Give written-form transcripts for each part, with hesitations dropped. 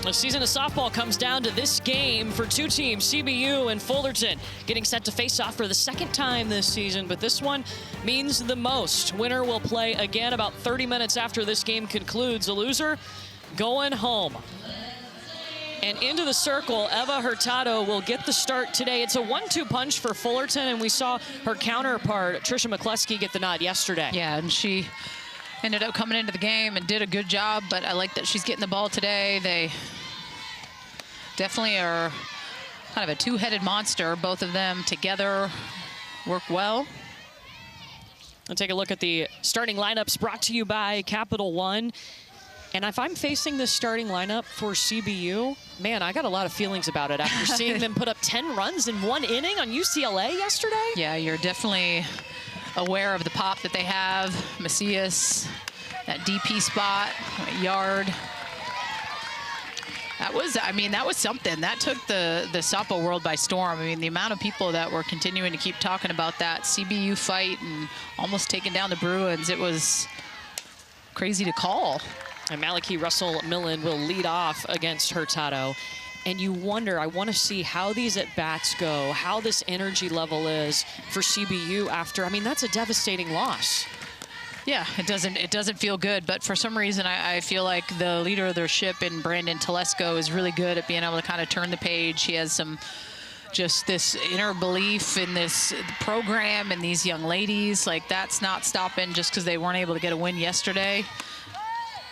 The season of softball comes down to this game for two teams, CBU and Fullerton, getting set to face off for the second time this season, but this one means the most. Winner will play again about 30 minutes after this game concludes. The loser going home. And into the circle, Eva Hurtado will get the start today. It's a 1-2 punch for Fullerton, and we saw her counterpart, Trisha McCluskey, get the nod yesterday. Yeah, and she ended up coming into the game and did a good job, but I like that she's getting the ball today. They definitely are kind of a two-headed monster. Both of them together work well. We'll take a look at the starting lineups brought to you by Capital One. And if I'm facing this starting lineup for CBU, man, I got a lot of feelings about it after seeing them put up 10 runs in one inning on UCLA yesterday. Yeah, you're definitely aware of the pop that they have. Macias, that DP spot, yard. That was something. That took the softball world by storm. I mean, the amount of people that were continuing to keep talking about that CBU fight and almost taking down the Bruins, it was crazy to call. And Malachy Russell-Millen will lead off against Hurtado. And you wonder, I want to see how these at-bats go, how this energy level is for CBU after, I mean, that's a devastating loss. Yeah, it doesn't feel good, but for some reason I feel like the leader of their ship in Brandon Telesco is really good at being able to kind of turn the page. He has just this inner belief in this program and these young ladies. Like, that's not stopping just because they weren't able to get a win yesterday.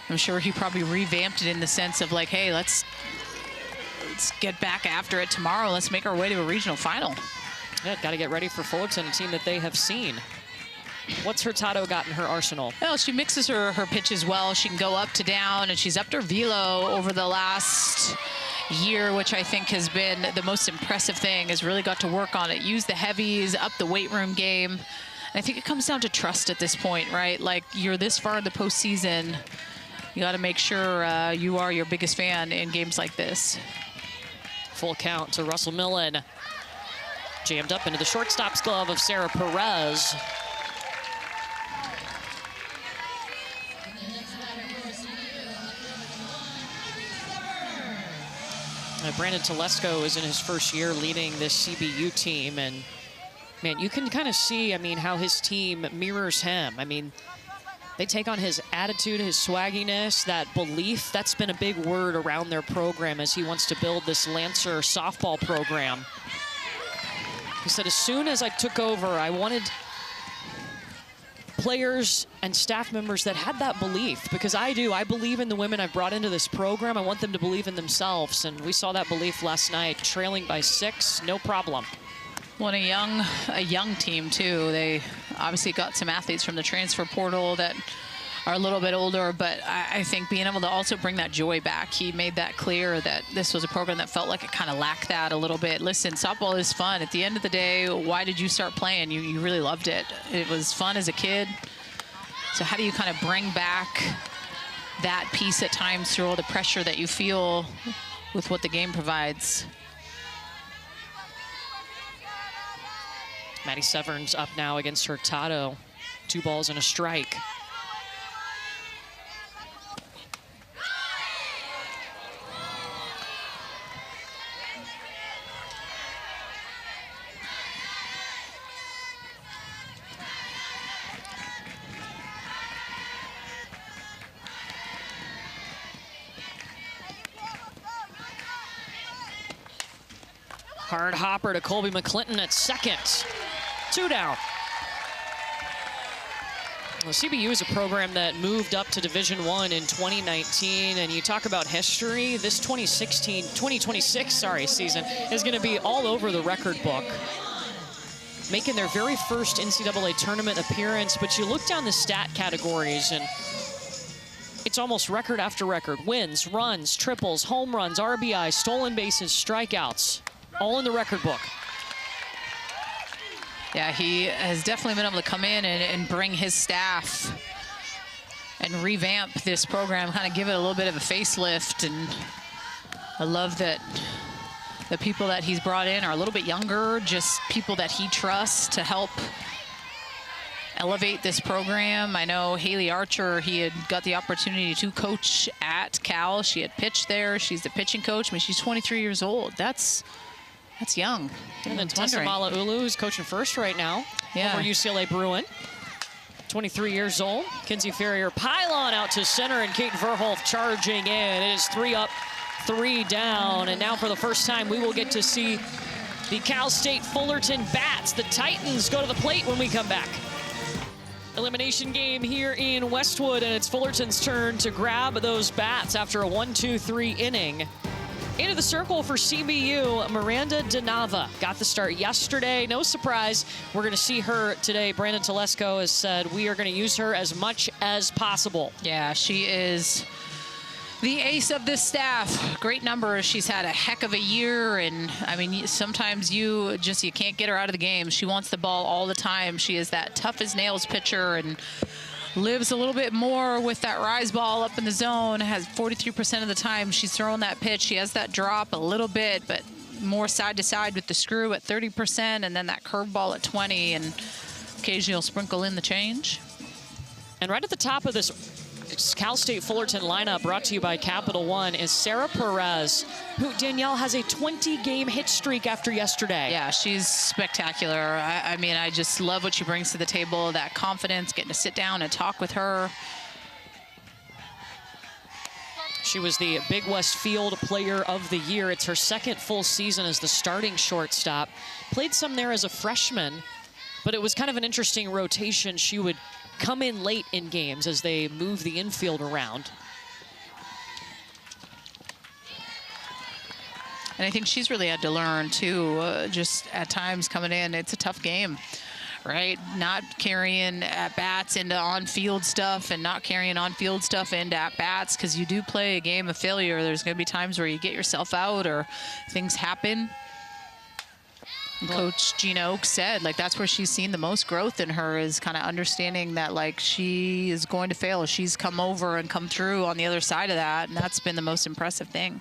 I'm sure he probably revamped it in the sense of like, hey, let's get back after it tomorrow. Let's make our way to a regional final. Yeah, got to get ready for Fullerton, a team that they have seen. What's Hurtado got in her arsenal? Well, she mixes her pitches well. She can go up to down, and she's upped her velo over the last year, which I think has been the most impressive thing, has really got to work on it. Use the heavies, up the weight room game. And I think it comes down to trust at this point, right? Like, you're this far in the postseason. You got to make sure you are your biggest fan in games like this. Full count to Russell-Millen. Jammed up into the shortstop's glove of Sarah Perez. Brandon Telesco is in his first year leading this CBU team, and man, you can kind of see, I mean, how his team mirrors him. I mean, they take on his attitude, his swagginess, that belief. That's been a big word around their program as he wants to build this Lancer softball program. He said, as soon as I took over, I wanted players and staff members that had that belief, because I do. I believe in the women I've brought into this program. I want them to believe in themselves, and we saw that belief last night, trailing by 6, no problem. Well, a young team too. They obviously got some athletes from the transfer portal that are a little bit older, but I think being able to also bring that joy back. He made that clear that this was a program that felt like it kind of lacked that a little bit. Listen, softball is fun. At the end of the day, why did you start playing? You really loved it. It was fun as a kid. So how do you kind of bring back that piece at times through all the pressure that you feel with what the game provides? Maddie Severn's up now against Hurtado. 2 balls and a strike. Hard hopper to Colby McClinton at second. 2 down. Well, CBU is a program that moved up to Division I in 2019, and you talk about history, this 2026 season is going to be all over the record book. Making their very first NCAA tournament appearance, but you look down the stat categories, and it's almost record after record. Wins, runs, triples, home runs, RBI, stolen bases, strikeouts, all in the record book. Yeah, he has definitely been able to come in and bring his staff and revamp this program, kind of give it a little bit of a facelift. And I love that the people that he's brought in are a little bit younger, just people that he trusts to help elevate this program. I know Haley Archer, he had got the opportunity to coach at Cal. She had pitched there. She's the pitching coach. I mean, she's 23 years old. That's young. And then Tessa Mala'ulu, who's coaching first right now. Yeah. Over UCLA Bruin. 23 years old. Kinsey Ferrier pylon out to center, and Kate Verholf charging in. It is 3 up, 3 down. And now for the first time, we will get to see the Cal State Fullerton Bats. The Titans go to the plate when we come back. Elimination game here in Westwood, and it's Fullerton's turn to grab those bats after a 1-2-3 inning. Into the circle for CBU, Miranda DeNava got the start yesterday. No surprise, we're going to see her today. Brandon Telesco has said we are going to use her as much as possible. Yeah, she is the ace of this staff. Great numbers. She's had a heck of a year, and I mean, sometimes you can't get her out of the game. She wants the ball all the time. She is that tough as nails pitcher, and lives a little bit more with that rise ball up in the zone. Has 43% of the time she's throwing that pitch. She has that drop a little bit, but more side to side with the screw at 30%, and then that curveball at 20, and occasionally you'll sprinkle in the change. And right at the top of this Cal State Fullerton lineup, brought to you by Capital One, is Sarah Perez, who, Danielle, has a 20-game hit streak after yesterday. Yeah, she's spectacular. I mean, I just love what she brings to the table, that confidence, getting to sit down and talk with her. She was the Big West Field Player of the Year. It's her second full season as the starting shortstop. Played some there as a freshman, but it was kind of an interesting rotation. She would come in late in games as they move the infield around. And I think she's really had to learn, too, just at times coming in. It's a tough game, right? Not carrying at-bats into on-field stuff and not carrying on-field stuff into at-bats, because you do play a game of failure. There's going to be times where you get yourself out or things happen. And Coach Gina Oaks said, like, that's where she's seen the most growth in her, is kind of understanding that, like, she is going to fail. She's come over and come through on the other side of that, and that's been the most impressive thing.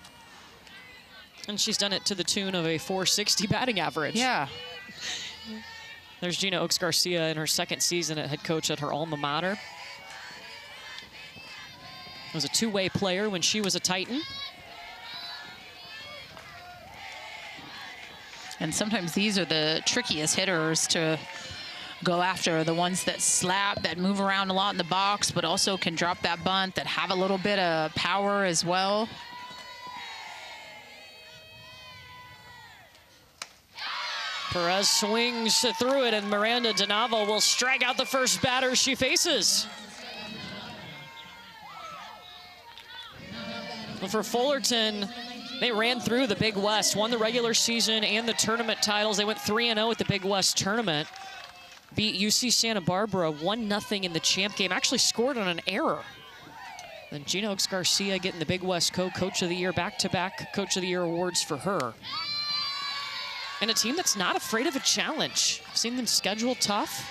And she's done it to the tune of a .460 batting average. Yeah. There's Gina Oaks Garcia in her second season at head coach at her alma mater. Was a two-way player when she was a Titan. And sometimes these are the trickiest hitters to go after, the ones that slap, that move around a lot in the box, but also can drop that bunt, that have a little bit of power as well. Perez swings through it, and Miranda DeNava will strike out the first batter she faces. Well, for Fullerton, they ran through the Big West, won the regular season and the tournament titles. They went 3-0 at the Big West tournament. Beat UC Santa Barbara 1-0 in the champ game. Actually scored on an error. Then Gina Oaks Garcia getting the Big West Coach of the Year, back-to-back Coach of the Year awards for her. And a team that's not afraid of a challenge. I've seen them schedule tough.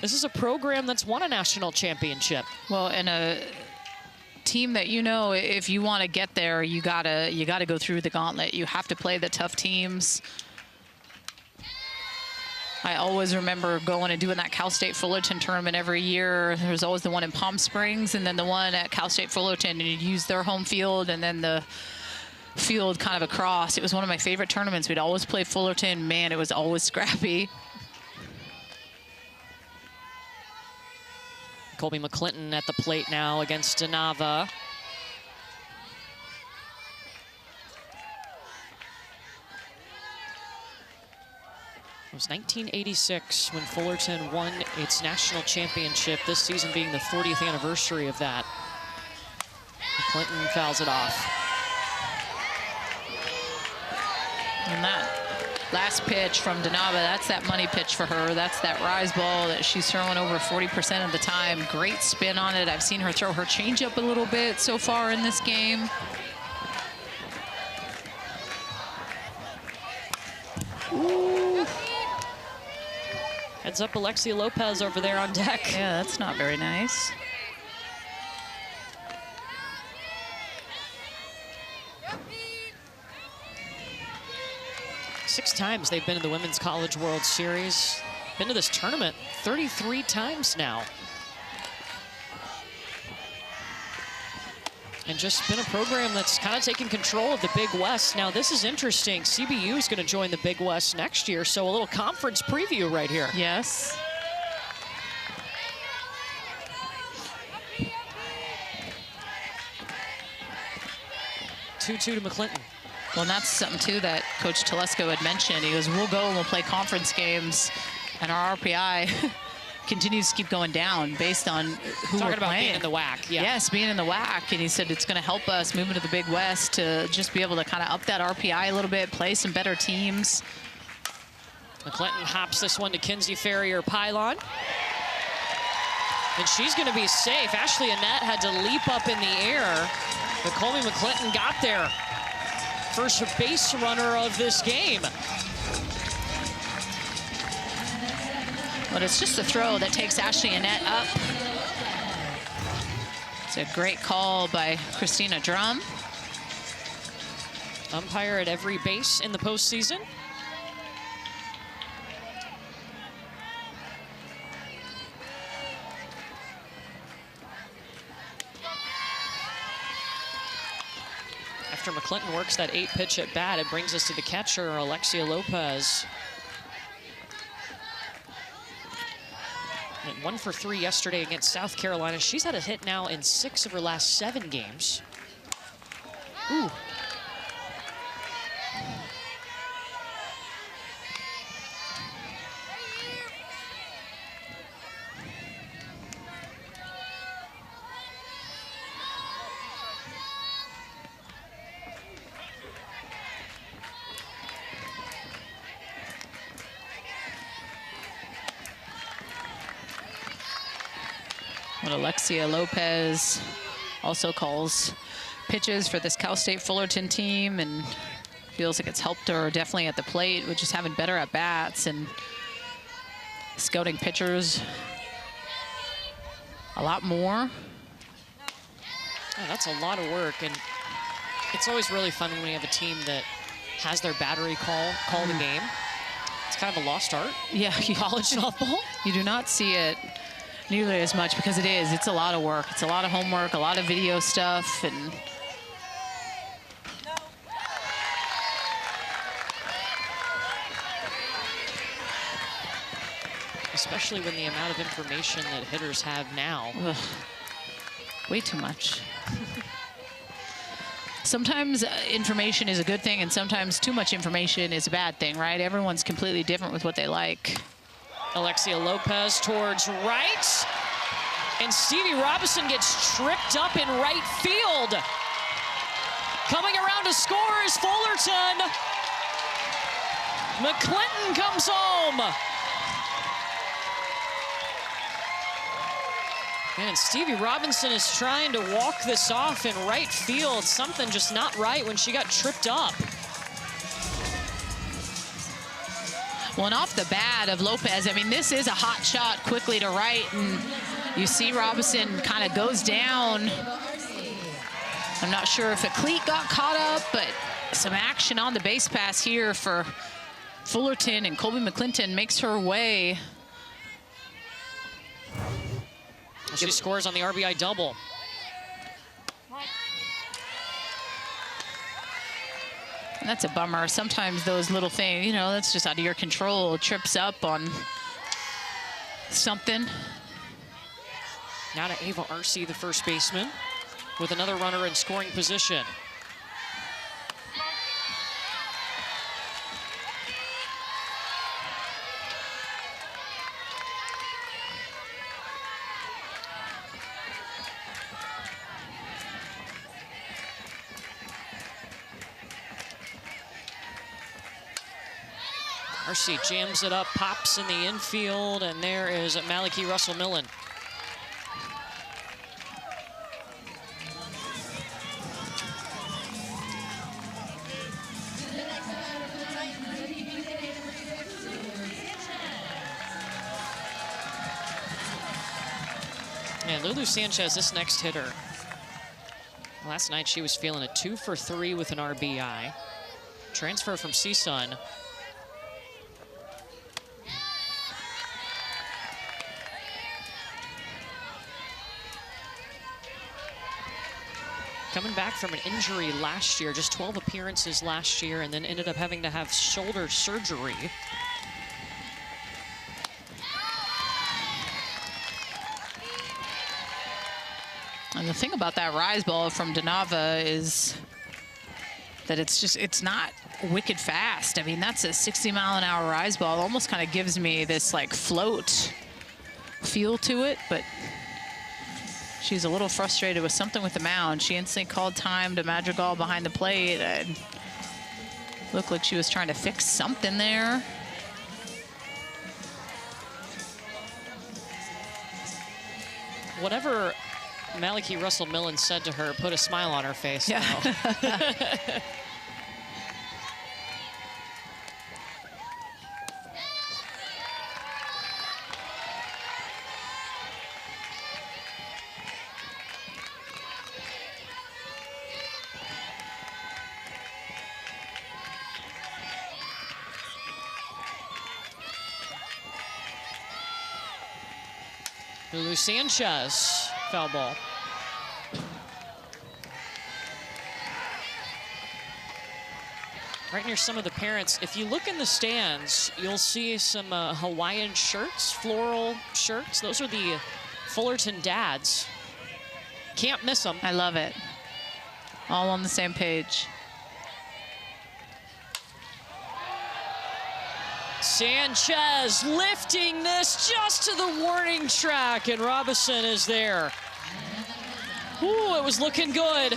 This is a program that's won a national championship. Well, and a team that, you know, if you want to get there, you gotta go through the gauntlet. You have to play the tough teams. I always remember going and doing that Cal State Fullerton tournament every year. There was always the one in Palm Springs and then the one at Cal State Fullerton, and you'd use their home field and then the field kind of across. It was one of my favorite tournaments. We'd always play Fullerton. Man, it was always scrappy. Colby McClinton at the plate now against DeNava. It was 1986 when Fullerton won its national championship, this season being the 40th anniversary of that. McClinton fouls it off. And that last pitch from DeNava, that's that money pitch for her. That's that rise ball that she's throwing over 40% of the time. Great spin on it. I've seen her throw her changeup a little bit so far in this game. Ooh. Heads up Alexia Lopez over there on deck. Yeah, that's not very nice. Six times they've been in the Women's College World Series. Been to this tournament 33 times now. And just been a program that's kind of taken control of the Big West. Now, this is interesting. CBU is going to join the Big West next year, so a little conference preview right here. Yes. Two-two to McClinton. Well, and that's something, too, that Coach Telesco had mentioned. He goes, we'll go and we'll play conference games, and our RPI continues to keep going down based on who Talking we're about playing. being in the WAC, yeah. Yes, being in the WAC, and he said it's going to help us move into the Big West to just be able to kind of up that RPI a little bit, play some better teams. McClinton hops this one to Kinsey Farrier-Pylon. And she's going to be safe. Ashley Annette had to leap up in the air, but Colby McClinton got there. First base runner of this game. But it's just a throw that takes Ashley Annette up. It's a great call by Christina Drum. Umpire at every base in the postseason. After McClinton works that 8-pitch at bat, it brings us to the catcher, Alexia Lopez. Went 1 for 3 yesterday against South Carolina. She's had a hit now in 6 of her last 7 games. Ooh. What Alexia Lopez also calls pitches for this Cal State Fullerton team, and feels like it's helped her definitely at the plate with just having better at bats and scouting pitchers a lot more. Oh, that's a lot of work, and it's always really fun when we have a team that has their battery call the game. It's kind of a lost art. Yeah, College softball. You do not see it nearly as much because it's a lot of work. It's a lot of homework, a lot of video stuff, and especially when the amount of information that hitters have now. Ugh, way too much. Sometimes information is a good thing, and sometimes too much information is a bad thing, right? Everyone's completely different with what they like. Alexia Lopez towards right. And Stevie Robinson gets tripped up in right field. Coming around to score is Fullerton. McClinton comes home. And Stevie Robinson is trying to walk this off in right field. Something just not right when she got tripped up. Well, and off the bat of Lopez, I mean, this is a hot shot quickly to right, and you see Robinson kind of goes down. I'm not sure if a cleat got caught up, but some action on the base pass here for Fullerton, and Colby McClinton makes her way. She scores on the RBI double. And that's a bummer. Sometimes those little things, you know, that's just out of your control. Trips up on something. Now to Ava Arce, the first baseman, with another runner in scoring position. Arce jams it up, pops in the infield, and there is Maliki Russell-Millen. And Lulu Sanchez, this next hitter. Last night she was feeling a 2 for 3 with an RBI. Transfer from CSUN. coming back from an injury last year, just 12 appearances last year, and then ended up having to have shoulder surgery. And the thing about that rise ball from Donava is that it's not wicked fast. I mean, that's a 60-mile-an-hour rise ball. It almost kind of gives me this like float feel to it, but she's a little frustrated with something with the mound. She instantly called time to Madrigal behind the plate and looked like she was trying to fix something there. Whatever Malachy Russell-Millen said to her put a smile on her face. Yeah. Lulu Sanchez, foul ball. Right near some of the parents. If you look in the stands, you'll see some Hawaiian shirts, floral shirts. Those are the Fullerton dads. Can't miss them. I love it. All on the same page. Sanchez lifting this just to the warning track, and Robison is there. Ooh, it was looking good.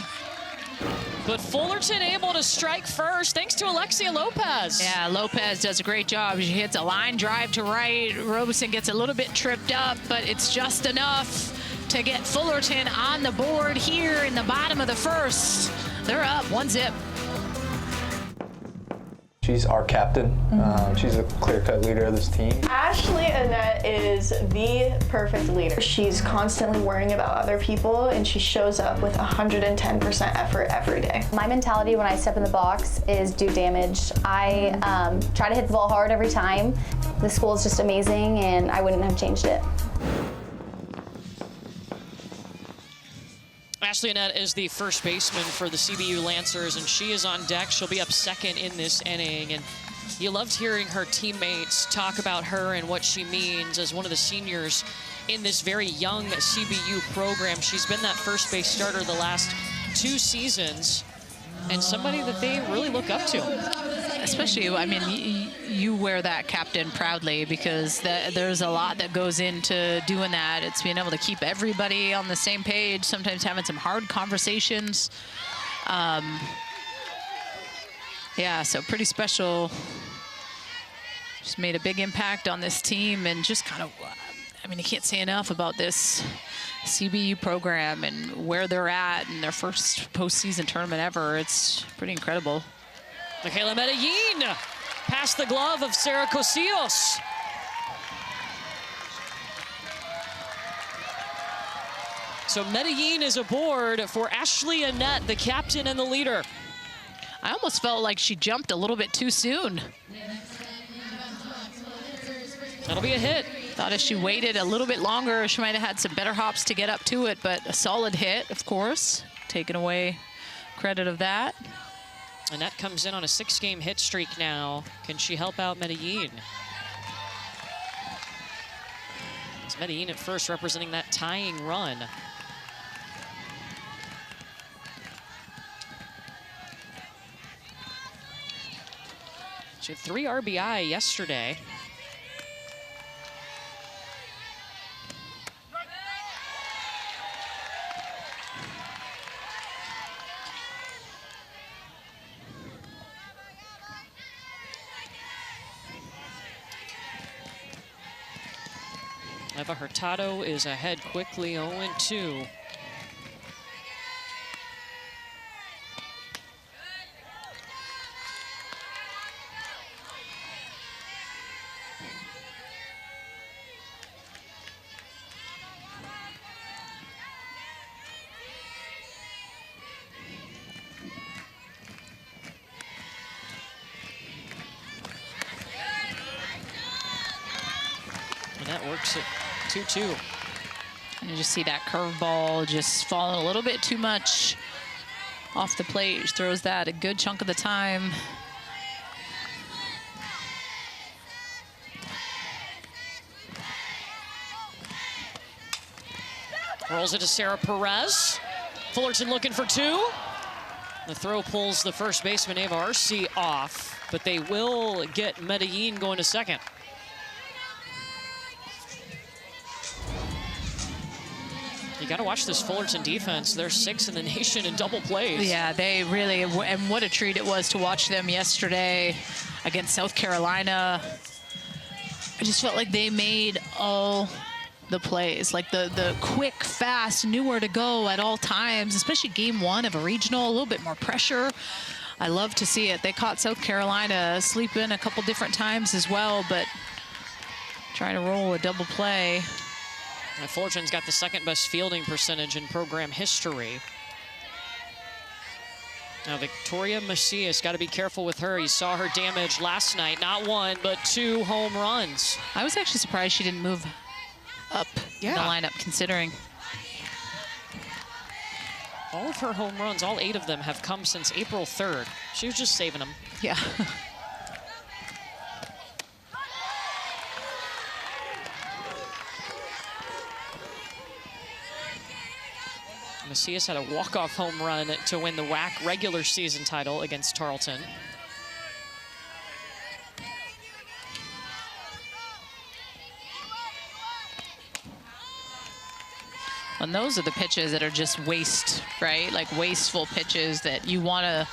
But Fullerton able to strike first, thanks to Alexia Lopez. Yeah, Lopez does a great job. She hits a line drive to right. Robison gets a little bit tripped up, but it's just enough to get Fullerton on the board here in the bottom of the first. They're up 1-0. She's our captain. She's a clear-cut leader of this team. Ashley Annette is the perfect leader. She's constantly worrying about other people, and she shows up with 110% effort every day. My mentality when I step in the box is do damage. I try to hit the ball hard every time. The school is just amazing, and I wouldn't have changed it. Ashley Annette is the first baseman for the CBU Lancers, and she is on deck. She'll be up second in this inning, and you loved hearing her teammates talk about her and what she means as one of the seniors in this very young CBU program. She's been that first base starter the last 2 seasons, and somebody that they really look up to. Especially, I mean, you wear that captain proudly because there's a lot that goes into doing that. It's being able to keep everybody on the same page, sometimes having some hard conversations. Yeah, so pretty special. Just made a big impact on this team, and just kind of, I mean, you can't say enough about this CBU program and where they're at in their first postseason tournament ever. It's pretty incredible. Michaela Medellin past the glove of Sarah Cosillos. So Medellin is aboard for Ashley Annette, the captain and the leader. I almost felt like she jumped a little bit too soon. That'll be a hit. Thought if she waited a little bit longer, she might have had some better hops to get up to it, but a solid hit, of course. Taking away credit of that. Annette comes in on a 6-game hit streak now. Can she help out Medellin? It's Medellin at first, representing that tying run. She had 3 RBI yesterday. Eva Hurtado is ahead quickly, 0-2. And that works at 2-2. And you just see that curveball just falling a little bit too much off the plate. She throws that a good chunk of the time. Rolls it to Sarah Perez. Fullerton looking for two. The throw pulls the first baseman, Ava Arce, off, but they will get Medellin going to second. You got to watch this Fullerton defense. They're 6th in the nation in double plays. Yeah, they really, and what a treat it was to watch them yesterday against South Carolina. I just felt like they made all the plays, like the quick, fast, knew where to go at all times, especially game 1 of a regional, a little bit more pressure. I love to see it. They caught South Carolina sleeping a couple different times as well, but trying to roll a double play. And Fullerton's got the 2nd best fielding percentage in program history. Now Victoria Macias, got to be careful with her. You saw her damage last night, not 1, but 2 home runs. I was actually surprised she didn't move up in the lineup, considering. All of her home runs, all 8 of them, have come since April 3rd. She was just saving them. Yeah. Macias had a walk-off home run to win the WAC regular season title against Tarleton. And those are the pitches that are just waste, right? Like wasteful pitches that you want to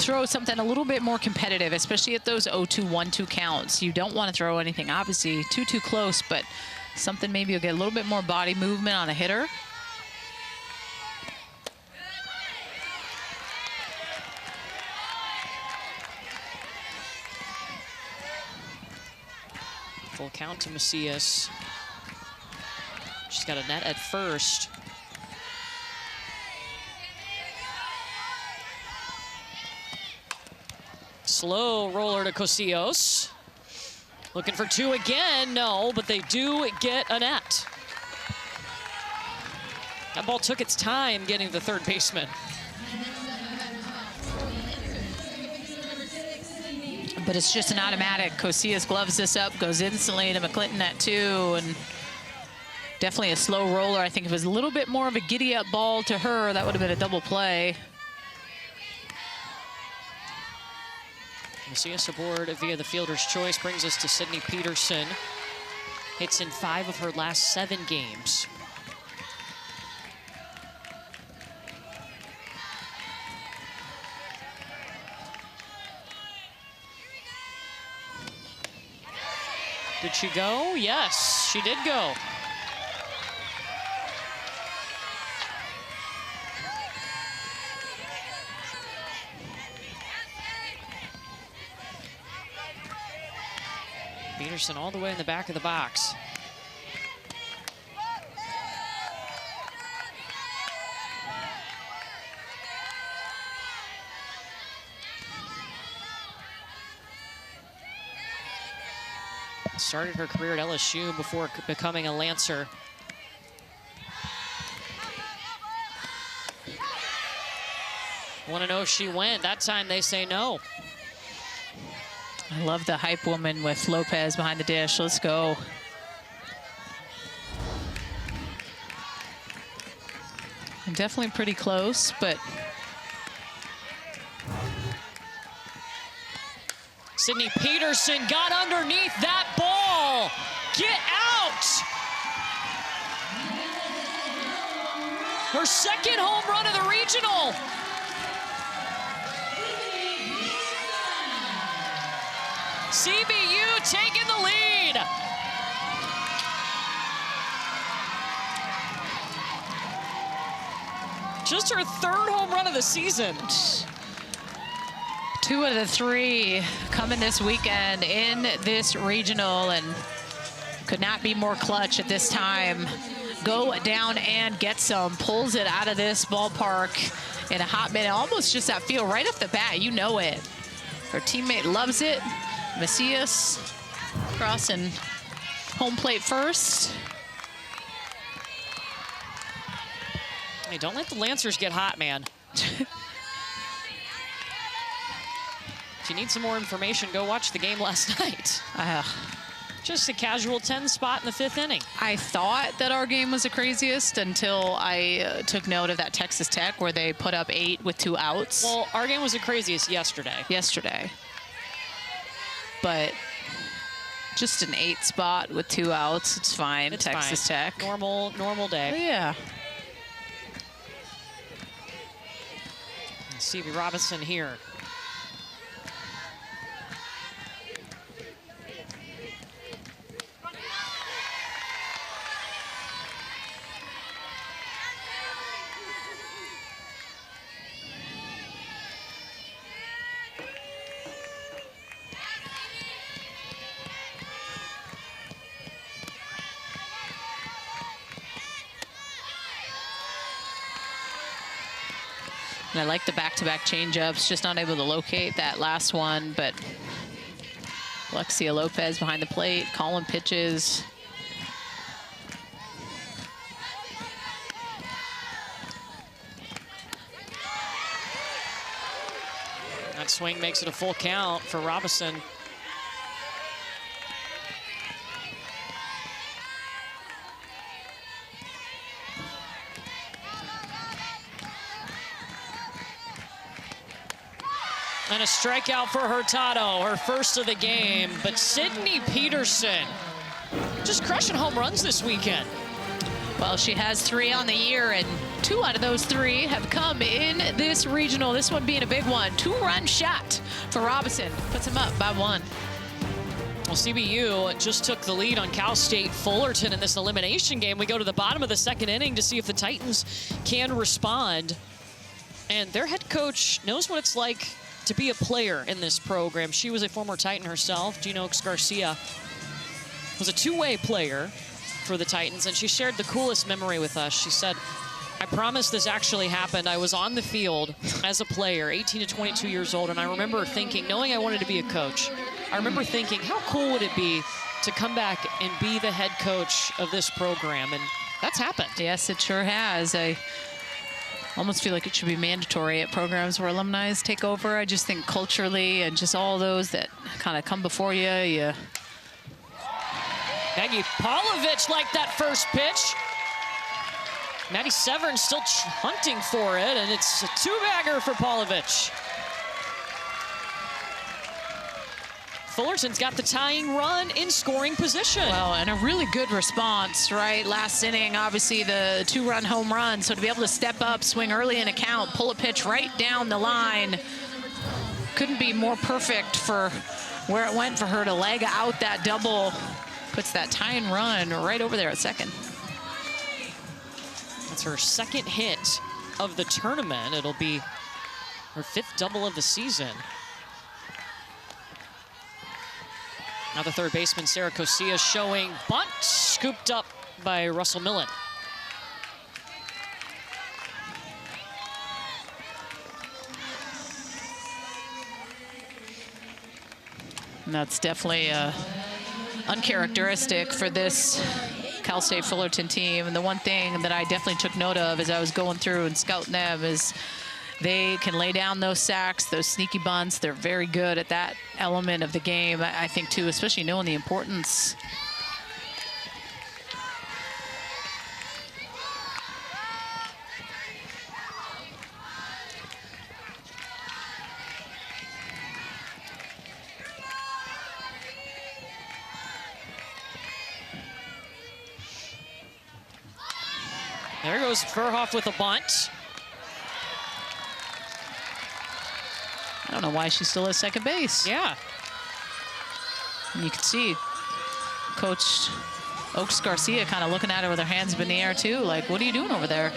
throw something a little bit more competitive, especially at those 0-2, 1-2 counts. You don't want to throw anything, obviously, too close, but something maybe you'll get a little bit more body movement on a hitter. Full count to Macias. She's got a net at first. Slow roller to Cosillos. Looking for 2 again. No, but they do get a net. That ball took its time getting to the third baseman. But it's just an automatic. Cosillas gloves this up, goes instantly to McClinton at 2, and definitely a slow roller. I think if it was a little bit more of a giddy-up ball to her, that would have been a double play. Macias aboard via the fielder's choice brings us to Sydney Peterson. Hits in 5 of her last 7 games. Did she go? Yes, she did go. Peterson all the way in the back of the box. Started her career at LSU before becoming a Lancer. Want to know if she went. That time they say no. I love the hype woman with Lopez behind the dish. Let's go. And definitely pretty close, but Sydney Peterson got underneath that ball. Get out! Her 2nd home run of the regional. CBU taking the lead. Just her 3rd home run of the season. 2 out of the 3 coming this weekend in this regional, and could not be more clutch at this time. Go down and get some. Pulls it out of this ballpark in a hot minute. Almost just that feel right off the bat. You know it. Her teammate loves it. Macias crossing home plate first. Hey, don't let the Lancers get hot, man. If you need some more information, go watch the game last night. Just a casual 10 spot in the 5th inning. I thought that our game was the craziest until I took note of that Texas Tech where they put up 8 with 2 outs. Well, our game was the craziest yesterday. But just an 8 spot with 2 outs, it's fine. It's Texas fine. Tech. Normal day. Yeah. Stevie Robinson here. And I like the back-to-back changeups, just not able to locate that last one, but Alexia Lopez behind the plate, calling pitches. That swing makes it a full count for Robinson. And a strikeout for Hurtado, her first of the game. But Sydney Peterson just crushing home runs this weekend. Well, she has 3 on the year, and 2 out of those 3 have come in this regional. This one being a big one. 2-run shot for Robinson. Puts him up by 1. Well, CBU just took the lead on Cal State Fullerton in this elimination game. We go to the bottom of the 2nd inning to see if the Titans can respond. And their head coach knows what it's like to be a player in this program. She was a former Titan herself. Gina Oaks-Garcia was a 2-way player for the Titans, and she shared the coolest memory with us. She said, I promise this actually happened. I was on the field as a player, 18 to 22 years old, and I remember thinking, knowing I wanted to be a coach, I remember thinking, how cool would it be to come back and be the head coach of this program? And that's happened. Yes, it sure has. I almost feel like it should be mandatory at programs where alumni take over. I just think culturally and just all those that kind of come before you. Maggie Polovich liked that first pitch. Maddie Severn still hunting for it, and it's a 2-bagger for Polovich. Fullerton's got the tying run in scoring position. Well, and a really good response, right? Last inning, obviously the 2-run home run. So to be able to step up, swing early in a count, pull a pitch right down the line, couldn't be more perfect for where it went for her to leg out that double. Puts that tying run right over there at 2nd. That's her 2nd hit of the tournament. It'll be her 5th double of the season. Now the 3rd baseman, Sarah Cosilla, showing bunt, scooped up by Russell Millen. And that's definitely uncharacteristic for this Cal State Fullerton team. And the one thing that I definitely took note of as I was going through and scouting them is they can lay down those sacks, those sneaky bunts. They're very good at that element of the game, I think, too, especially knowing the importance. There goes Verhoff with a bunt. I don't know why she's still at 2nd base. Yeah. And you can see Coach Oaks-Garcia kind of looking at her with her hands up in the air, too. Like, what are you doing over there?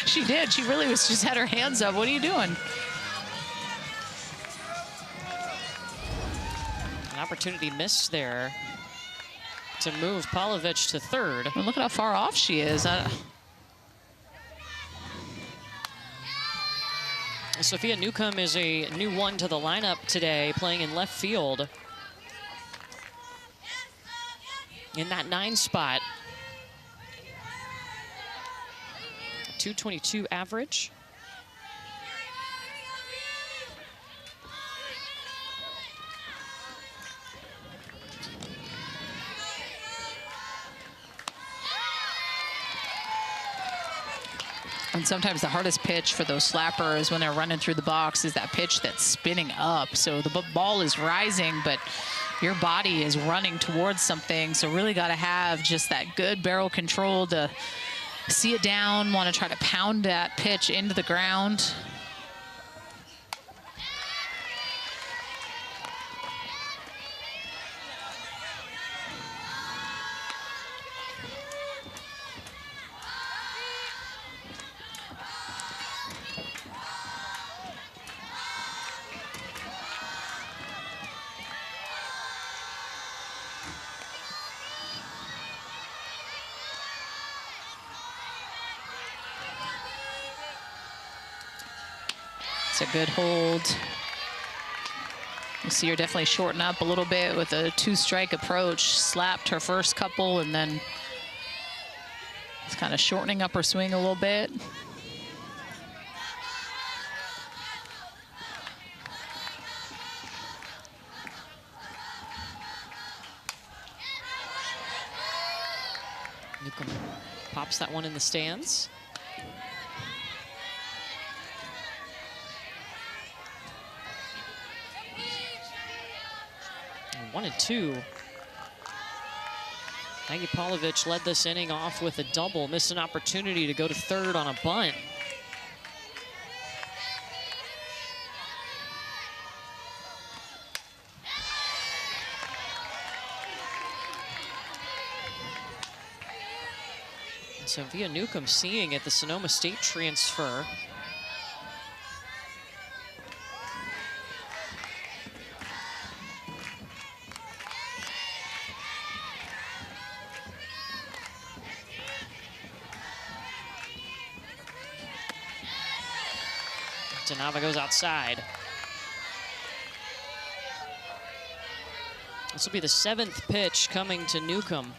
She did. She really was just had her hands up. What are you doing? An opportunity missed there to move Polovich to 3rd. Well, look at how far off she is. Sophia Newcomb is a new one to the lineup today, playing in left field. In that 9 spot. 222 average. And sometimes the hardest pitch for those slappers when they're running through the box is that pitch that's spinning up. So the ball is rising, but your body is running towards something. So really got to have just that good barrel control to see it down, want to try to pound that pitch into the ground. It's a good hold. You see her definitely shorten up a little bit with a 2-strike approach. Slapped her first couple and then it's kind of shortening up her swing a little bit. Newcomb pops that one in the stands. 1-2. Maggie Polovich led this inning off with a double, missed an opportunity to go to third on a bunt. And so Via Newcomb seeing it, the Sonoma State transfer. Nava goes outside. This will be the 7th pitch coming to Newcomb.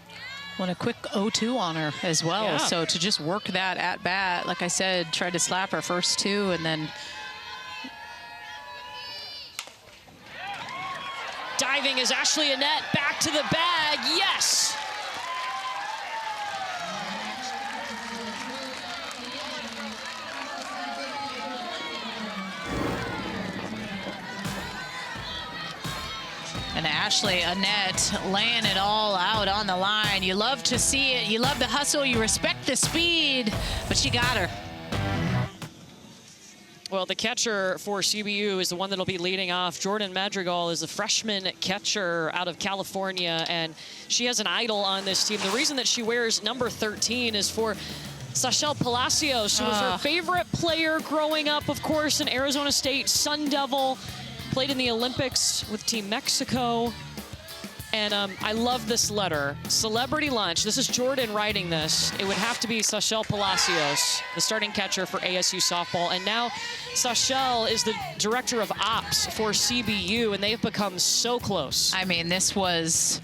Want a quick 0-2 on her as well. Yeah. So to just work that at bat, like I said, tried to slap her first 2 and then. Diving is Ashley Annette, back to the bag, yes! And Ashley Annette laying it all out on the line. You love to see it. You love the hustle. You respect the speed, but she got her. Well, the catcher for CBU is the one that'll be leading off. Jordan Madrigal is a freshman catcher out of California, and she has an idol on this team. The reason that she wears number 13 is for Sachelle Palacios, who was her favorite player growing up, of course, in Arizona State, Sun Devil. Played in the Olympics with Team Mexico. And I love this letter. Celebrity lunch. This is Jordan writing this. It would have to be Sachelle Palacios, the starting catcher for ASU softball. And now Sachelle is the director of ops for CBU, and they've become so close. I mean, this was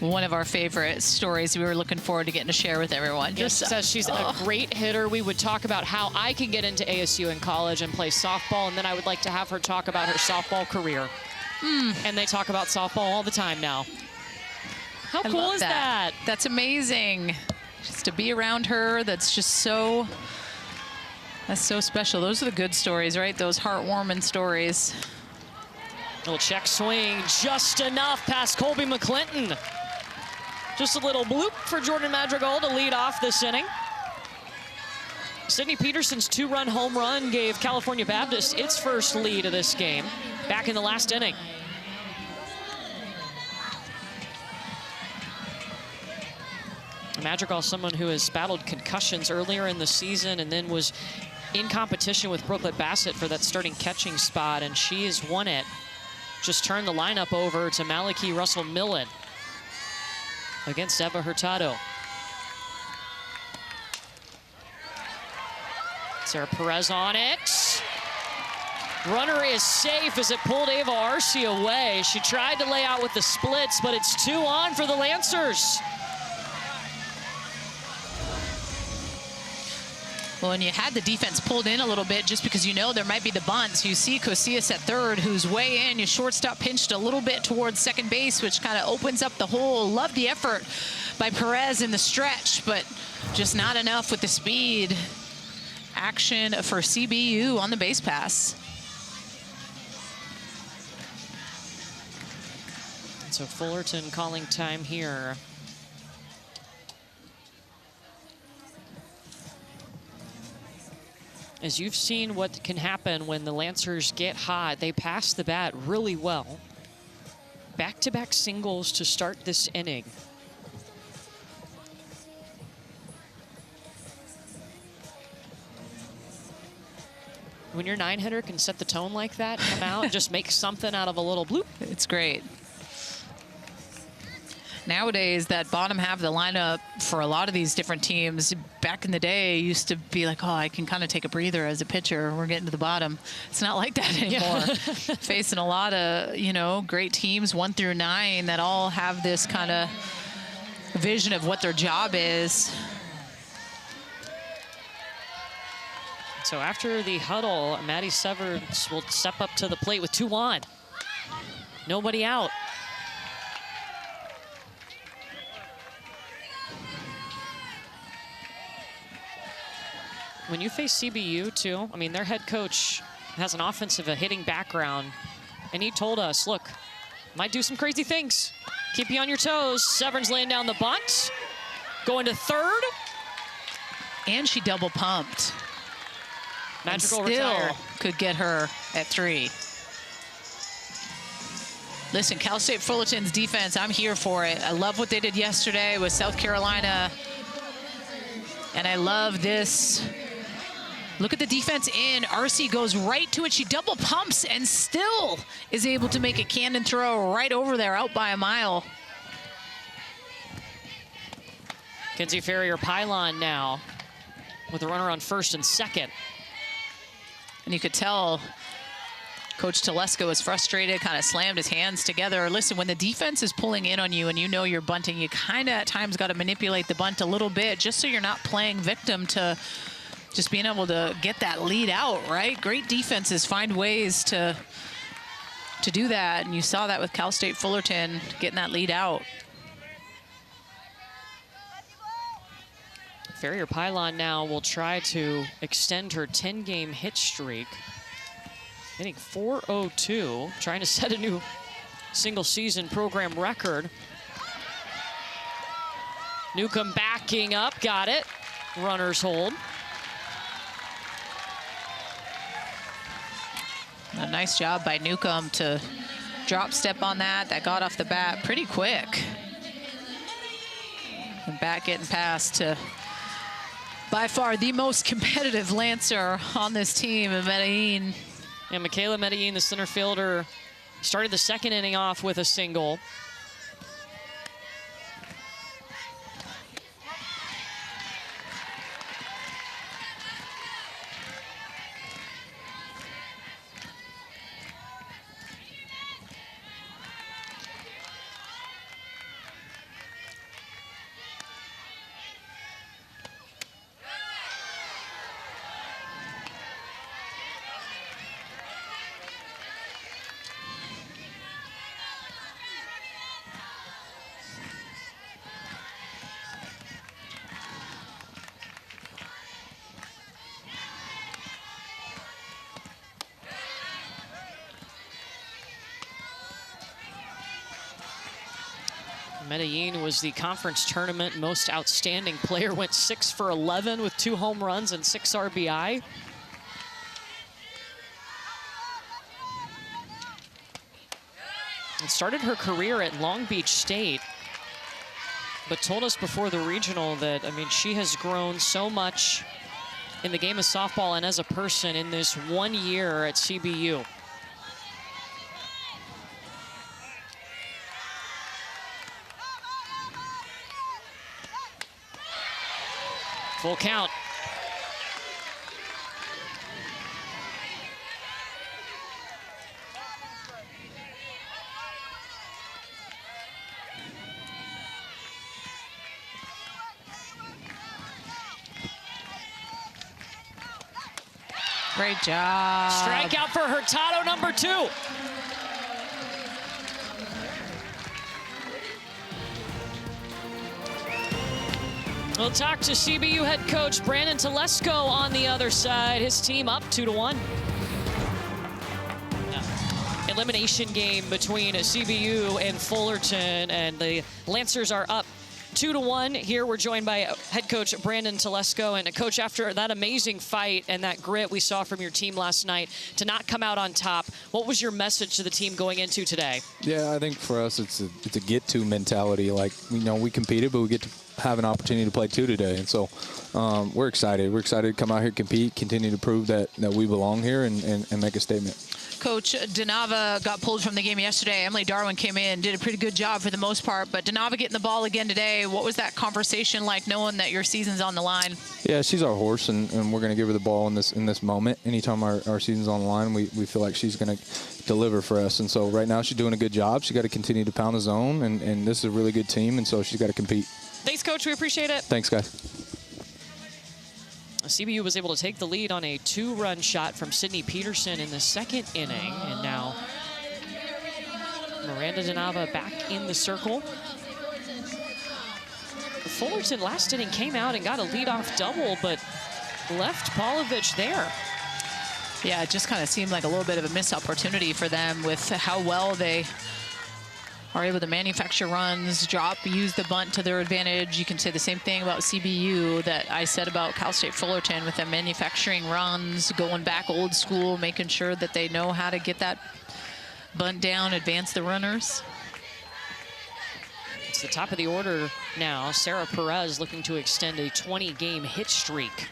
one of our favorite stories we were looking forward to getting to share with everyone. Just says she's a great hitter. We would talk about how I can get into ASU in college and play softball, and then I would like to have her talk about her softball career. And they talk about softball all the time now. How cool is that? That's amazing. Just to be around her, that's just so, that's so special. Those are the good stories, right? Those heartwarming stories. Little check swing, just enough past Colby McClinton. Just a little bloop for Jordan Madrigal to lead off this inning. Sydney Peterson's 2-run home run gave California Baptist its first lead of this game back in the last inning. Madrigal, someone who has battled concussions earlier in the season and then was in competition with Brooklyn Bassett for that starting catching spot, and she has won it. Just turned the lineup over to Maliki Russell-Millen against Eva Hurtado. Sarah Perez on it. Runner is safe as it pulled Ava Arce away. She tried to lay out with the splits, but it's 2 on for the Lancers. Well, and you had the defense pulled in a little bit just because you know there might be the bunts. You see Casillas at third, who's way in. Your shortstop pinched a little bit towards second base, which kind of opens up the hole. Love the effort by Perez in the stretch, but just not enough with the speed. action for CBU on the base pass. So Fullerton calling time here. As you've seen what can happen when the Lancers get hot, they pass the bat really well. Back-to-back singles to start this inning. When your 9-hitter can set the tone like that, come out and just make something out of a little bloop. It's great. Nowadays, that bottom half of the lineup for a lot of these different teams, back in the day, used to be like, oh, I can kind of take a breather as a pitcher. We're getting to the bottom. It's not like that anymore. Yeah. Facing a lot of, you know, great teams, 1 through 9, that all have this kind of vision of what their job is. So after the huddle, Maddie Severns will step up to the plate with 2 on. Nobody out. When you face CBU, too, I mean, their head coach has an offensive, a hitting background, and he told us, look, might do some crazy things. Keep you on your toes. Severns laying down the bunt, going to third. And she double pumped. Magical and still retire. Could get her at 3. Listen, Cal State Fullerton's defense, I'm here for it. I love what they did yesterday with South Carolina. And I love this. Look at the defense in. RC goes right to it. She double pumps and still is able to make a cannon throw right over there, out by a mile. Kenzie Ferrier-Pylon now with a runner on first and second. And you could tell Coach Telesco is frustrated, kind of slammed his hands together. Listen, when the defense is pulling in on you and you know you're bunting, you kind of at times got to manipulate the bunt a little bit just so you're not playing victim to just being able to get that lead out, right? Great defenses find ways to do that, and you saw that with Cal State Fullerton getting that lead out. Ferrier-Pylon now will try to extend her 10-game hit streak. Hitting .402, trying to set a new single-season program record. Newcomb backing up, got it. Runners hold. A nice job by Newcomb to drop step on that. That got off the bat pretty quick. And back getting past to by far the most competitive Lancer on this team, Medellin. And Michaela Medellin, the center fielder, started the second inning off with a single. Medellin was the conference tournament most outstanding player, went 6 for 11 with 2 home runs and 6 RBI. And started her career at Long Beach State, but told us before the regional that, I mean, she has grown so much in the game of softball and as a person in this 1 year at CBU. Full count. Great job. Strikeout for Hurtado, number 2. We'll talk to CBU head coach Brandon Telesco on the other side. His team up 2-1. Elimination game between CBU and Fullerton, and the Lancers are up 2-1. Here we're joined by head coach Brandon Telesco. And coach, after that amazing fight and that grit we saw from your team last night to not come out on top, what was your message to the team going into today? Yeah, I think for us it's a get-to mentality. Like, we competed, but we get to have an opportunity to play two today. And so we're excited. We're excited to come out here, compete, continue to prove that we belong here and make a statement. Coach, Denava got pulled from the game yesterday. Emily Darwin came in, did a pretty good job for the most part, but Denava getting the ball again today. What was that conversation like, knowing that your season's on the line? Yeah, she's our horse, and we're going to give her the ball in this moment. Anytime our season's on the line, we feel like she's going to deliver for us. And so right now she's doing a good job. She's got to continue to pound the zone, and this is a really good team, and so she's got to compete. Thanks, Coach. We appreciate it. Thanks, guys. CBU was able to take the lead on a 2-run shot from Sydney Peterson in the second inning. And now Miranda Denava back in the circle. Fullerton last inning came out and got a leadoff double, but left Polovich there. Yeah, it just kind of seemed like a little bit of a missed opportunity for them with how well they are able to manufacture runs, use the bunt to their advantage. You can say the same thing about CBU that I said about Cal State Fullerton, with them manufacturing runs, going back old school, making sure that they know how to get that bunt down, advance the runners. It's the top of the order now. Sarah Perez looking to extend a 20-game hit streak.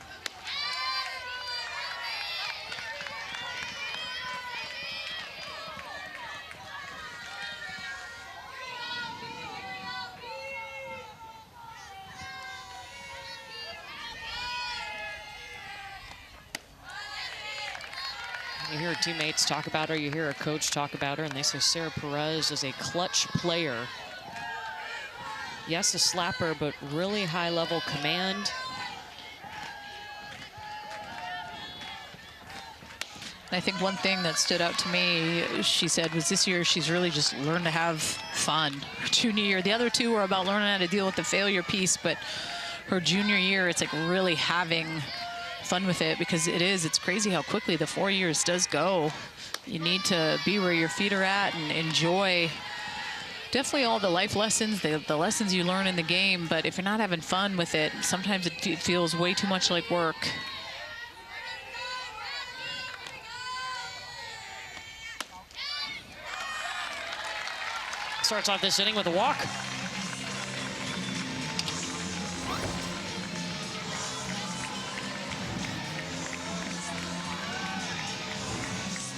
You hear teammates talk about her, you hear a coach talk about her, and they say Sarah Perez is a clutch player. Yes, a slapper, but really high-level command. I think one thing that stood out to me, she said, was this year she's really just learned to have fun. Her junior year, the other two were about learning how to deal with the failure piece, but her junior year, it's like really having fun with it, because it's crazy how quickly the 4 years does go. You need to be where your feet are at and enjoy definitely all the life lessons, the lessons you learn in the game, but if you're not having fun with it, sometimes it feels way too much like work. Starts off this inning with a walk.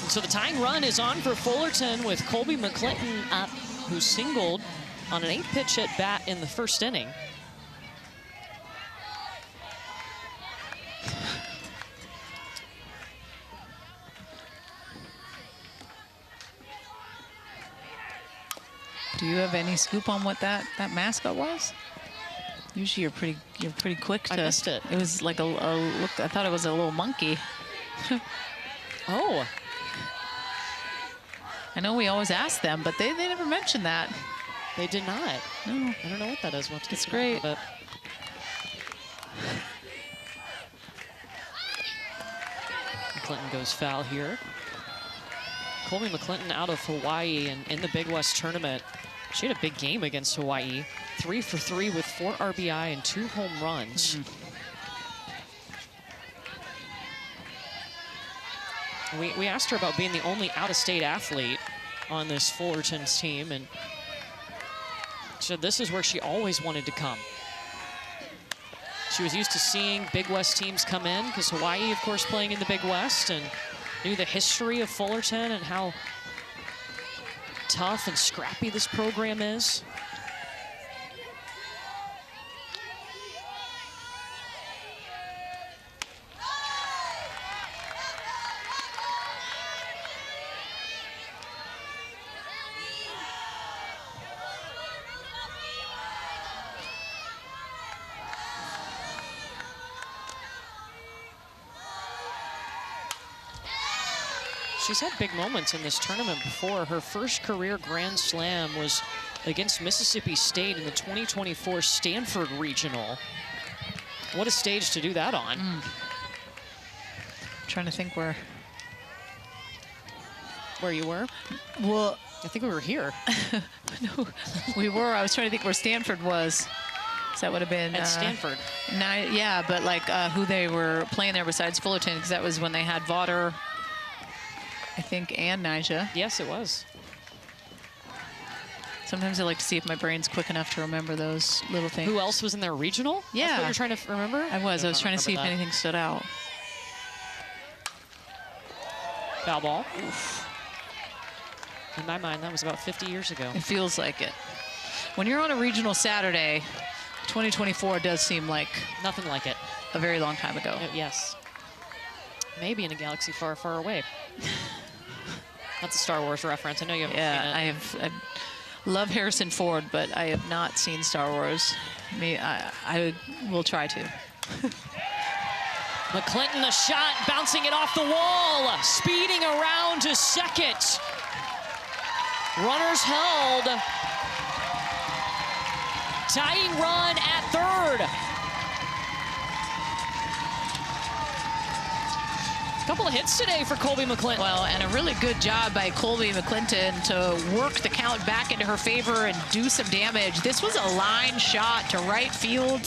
So the tying run is on for Fullerton with Colby McClinton up, who singled on an 8-pitch at bat in the first inning. Do you have any scoop on what that mascot was? Usually you're pretty quick to. I missed it. It was like a look. I thought it was a little monkey. Oh. I know we always ask them, but they never mentioned that. They did not. No. I don't know what that is. We'll have to get It's to the bottom great. of it. McClinton goes foul here. Colby McClinton out of Hawaii and in the Big West tournament. She had a big game against Hawaii. 3 for 3 with 4 RBI and 2 home runs. We asked her about being the only out-of-state athlete on this Fullerton's team, and she said this is where she always wanted to come. She was used to seeing Big West teams come in, because Hawaii, of course, playing in the Big West, and knew the history of Fullerton and how tough and scrappy this program is. She's had big moments in this tournament before. Her first career Grand Slam was against Mississippi State in the 2024 Stanford Regional. What a stage to do that on. Trying to think where you were. Well, I think we were here. no, we were. I was trying to think where Stanford was. So that would have been At Stanford. Yeah, but like who they were playing there besides Fullerton, because that was when they had Vaughter, I think, and Nyjah. Yes, it was. Sometimes I like to see if my brain's quick enough to remember those little things. Who else was in their regional? Yeah. That's what you're trying to remember? I was trying to see if anything stood out. Foul ball. Oof. In my mind, that was about 50 years ago. It feels like it. When you're on a regional Saturday, 2024 does seem like Nothing like it. a very long time ago. Yes. Maybe in a galaxy far, far away. That's a Star Wars reference. I know you haven't Yeah, seen it. I love Harrison Ford, but I have not seen Star Wars. I will try to. McClinton, a shot, bouncing it off the wall, speeding around to second. Runners held. Tying run at third. A couple of hits today for Colby McClinton. Well, and a really good job by Colby McClinton to work the count back into her favor and do some damage. This was a line shot to right field.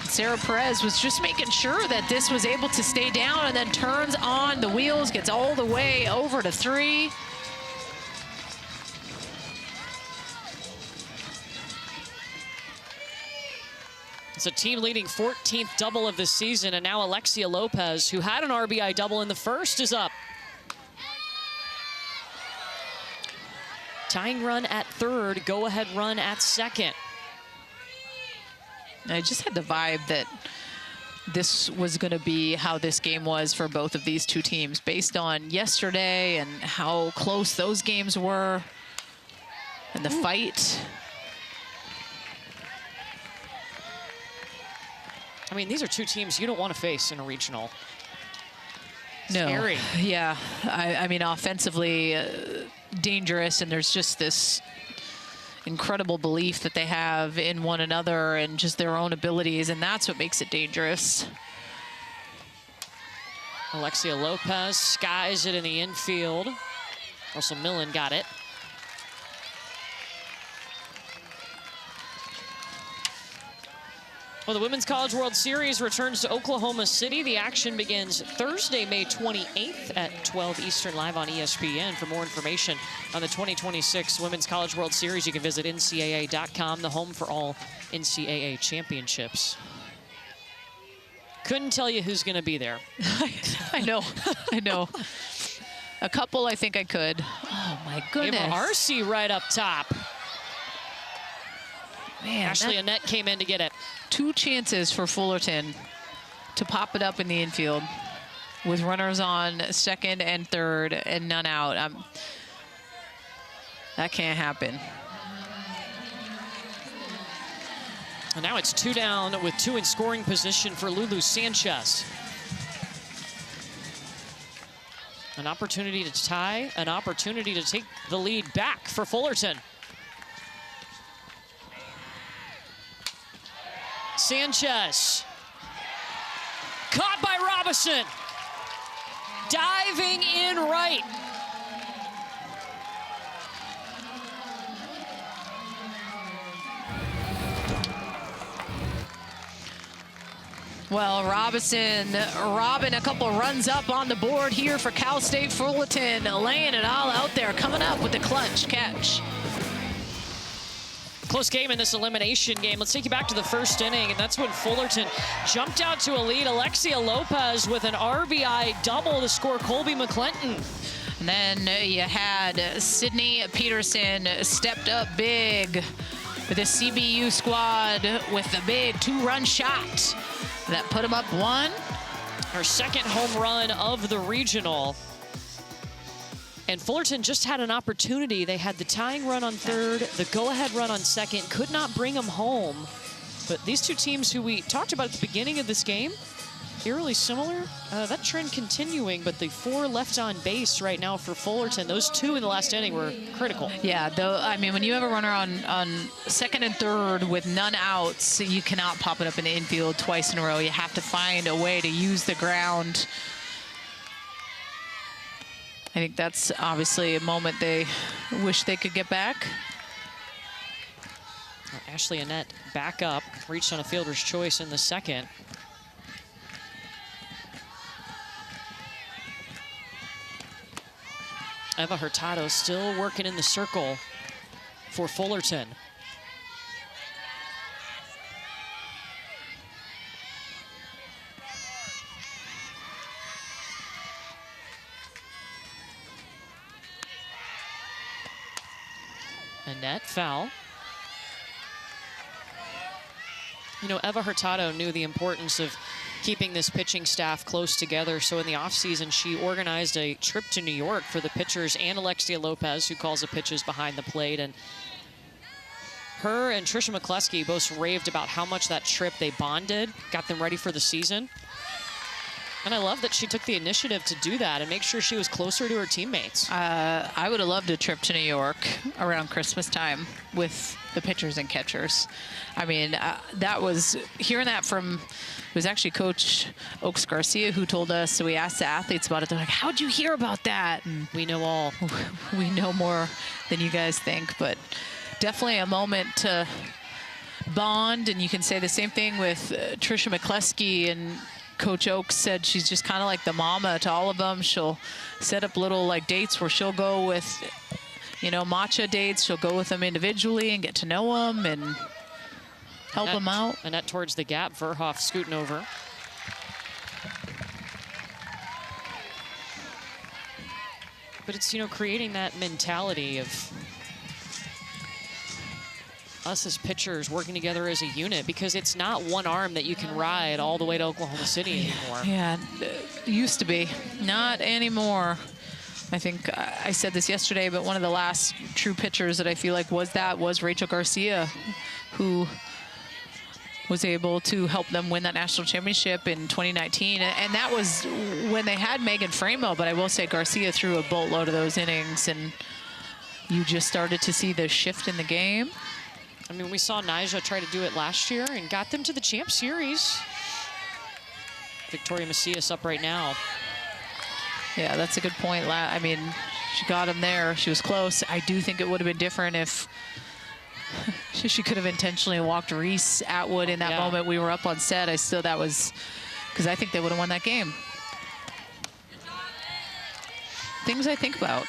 Sarah Perez was just making sure that this was able to stay down, and then turns on the wheels, gets all the way over to 3. It's a team-leading 14th double of the season, and now Alexia Lopez, who had an RBI double in the first, is up. Tying run at third, go-ahead run at second. I just had the vibe that this was going to be how this game was for both of these two teams, based on yesterday and how close those games were and the fight. I mean, these are two teams you don't want to face in a regional. No. Scary. Yeah, I mean, offensively dangerous, and there's just this incredible belief that they have in one another and just their own abilities, and that's what makes it dangerous. Alexia Lopez skies it in the infield. Russell Millen got it. Well, the Women's College World Series returns to Oklahoma City. The action begins Thursday, May 28th at 12 Eastern, live on ESPN. For more information on the 2026 Women's College World Series, you can visit ncaa.com, the home for all NCAA championships. Couldn't tell you who's going to be there. I know, I know. A couple I think I could. Oh, my goodness. Ava Arce right up top. Man, Ashley Annette came in to get it. 2 chances for Fullerton to pop it up in the infield with runners on second and third and none out. That can't happen. And now it's 2 down with 2 in scoring position for Lulu Sanchez. An opportunity to tie, an opportunity to take the lead back for Fullerton. Sanchez, caught by Robinson, diving in right. Well, Robin, a couple runs up on the board here for Cal State Fullerton, laying it all out there, coming up with the clutch catch. Close game in this elimination game. Let's take you back to the first inning, and that's when Fullerton jumped out to a lead. Alexia Lopez with an RBI double to score Colby McClinton. And then you had Sydney Peterson stepped up big with the CBU squad with the big 2-run shot that put him up 1. Her second home run of the regional. And Fullerton just had an opportunity. They had the tying run on third, the go-ahead run on second, could not bring them home. But these two teams who we talked about at the beginning of this game, eerily similar. That trend continuing, but the 4 left on base right now for Fullerton. Those 2 in the last inning were critical. Yeah, though, I mean, when you have a runner on second and third with none outs, you cannot pop it up in the infield twice in a row. You have to find a way to use the ground. I think that's obviously a moment they wish they could get back. Ashley Annette back up, reached on a fielder's choice in the second. Eva Hurtado still working in the circle for Fullerton. Annette foul. You know, Eva Hurtado knew the importance of keeping this pitching staff close together. So in the offseason, she organized a trip to New York for the pitchers and Alexia Lopez, who calls the pitches behind the plate. And her and Trisha McCluskey both raved about how much that trip they bonded, got them ready for the season. And I love that she took the initiative to do that and make sure she was closer to her teammates. I would have loved a trip to New York around Christmas time with the pitchers and catchers. I mean, that was, hearing that from, it was actually Coach Oaks Garcia who told us, so we asked the athletes about it. They're like, how'd you hear about that? And we know all. We know more than you guys think, but definitely a moment to bond. And you can say the same thing with Trisha McCluskey, and Coach Oaks said she's just kind of like the mama to all of them. She'll set up little like dates where she'll go with, you know, matcha dates. She'll go with them individually and get to know them and help them out. Annette towards the gap, Verhoff scooting over. But it's, you know, creating that mentality of us as pitchers working together as a unit, because it's not one arm that you can ride all the way to Oklahoma City anymore. Yeah, it used to be. Not anymore. I think I said this yesterday, but one of the last true pitchers that I feel like was Rachel Garcia, who was able to help them win that national championship in 2019. And that was when they had Megan Framo, but I will say Garcia threw a boatload of those innings, and you just started to see the shift in the game. I mean, we saw Nyjah try to do it last year and got them to the Champ Series. Victoria Macias up right now. Yeah, that's a good point. I mean, she got him there. She was close. I do think it would have been different if she could have intentionally walked Reese Atwood in that moment. We were up on set. That was, because I think they would have won that game. Things I think about.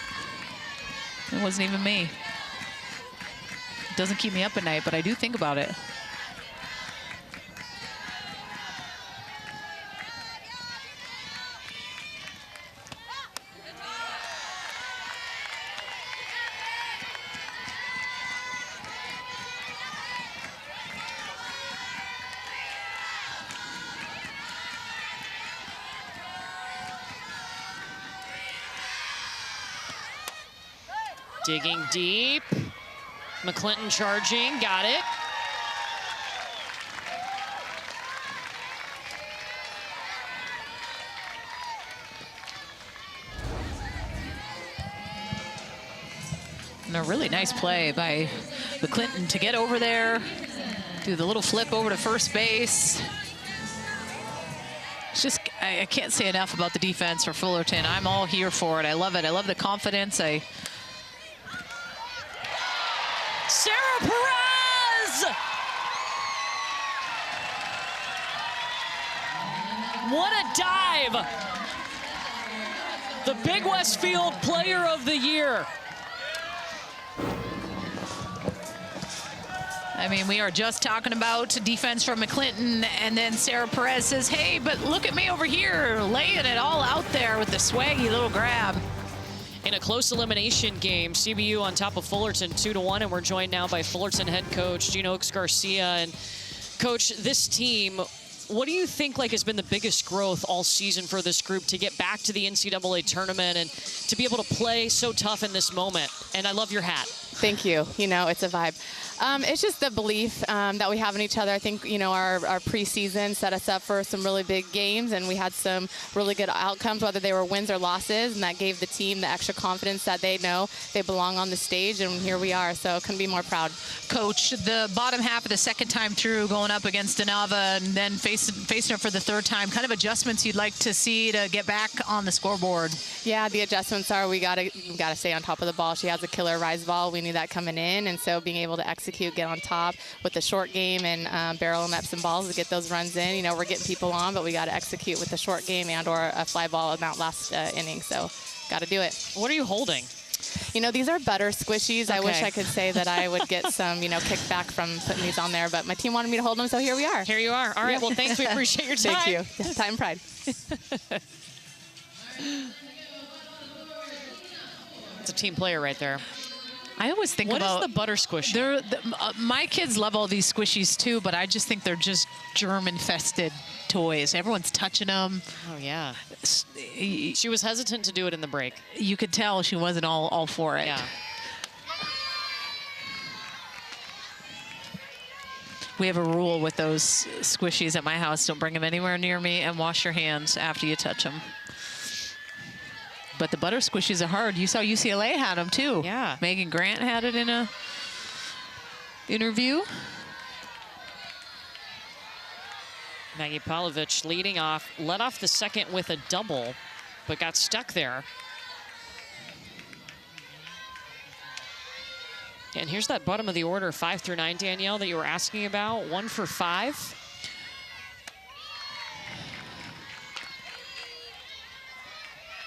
It wasn't even me. Doesn't keep me up at night, but I do think about it. Digging deep. McClinton charging, got it. And a really nice play by McClinton to get over there, do the little flip over to first base. It's just, I can't say enough about the defense for Fullerton. I'm all here for it. I love it. I love the confidence. Sarah Perez! What a dive! The Big Westfield Player of the Year. I mean, we are just talking about defense from McClinton, and then Sarah Perez says, hey, but look at me over here, laying it all out there with the swaggy little grab. In a close elimination game, CBU on top of Fullerton 2-1, and we're joined now by Fullerton head coach Gene Oaks Garcia. And Coach, this team, what do you think has been the biggest growth all season for this group to get back to the NCAA tournament and to be able to play so tough in this moment? And I love your hat. Thank you. You know, it's a vibe. It's just the belief that we have in each other. I think, you know, our preseason set us up for some really big games, and we had some really good outcomes, whether they were wins or losses, and that gave the team the extra confidence that they know they belong on the stage, and here we are. So couldn't be more proud. Coach, the bottom half of the second time through, going up against Denava and then facing her for the third time, kind of adjustments you'd like to see to get back on the scoreboard? Yeah, the adjustments are we gotta stay on top of the ball. She has a killer rise ball. We knew that coming in, and so being able to execute, get on top with the short game and barreling up some balls to get those runs in. You know, we're getting people on, but we got to execute with the short game and or a fly ball in that last inning. So got to do it. What are you holding? You know, these are butter squishies. Okay. I wish I could say that I would get some, you know, kickback from putting these on there, but my team wanted me to hold them, so here we are. Here you are. All right. Well, thanks. We appreciate your time. Thank you. Time pride. It's a team player right there. I always think what about is the butter squish? My kids love all these squishies too, but I just think they're just germ-infested toys. Everyone's touching them. Oh yeah. She was hesitant to do it in the break. You could tell she wasn't all for it. Yeah. We have a rule with those squishies at my house: don't bring them anywhere near me, and wash your hands after you touch them. But the butter squishies are hard. You saw UCLA had them too. Yeah. Megan Grant had it in a interview. Maggie Palovich leading off, led off the second with a double, but got stuck there. And here's that bottom of the order, 5 through 9, Danielle, that you were asking about. 1 for 5.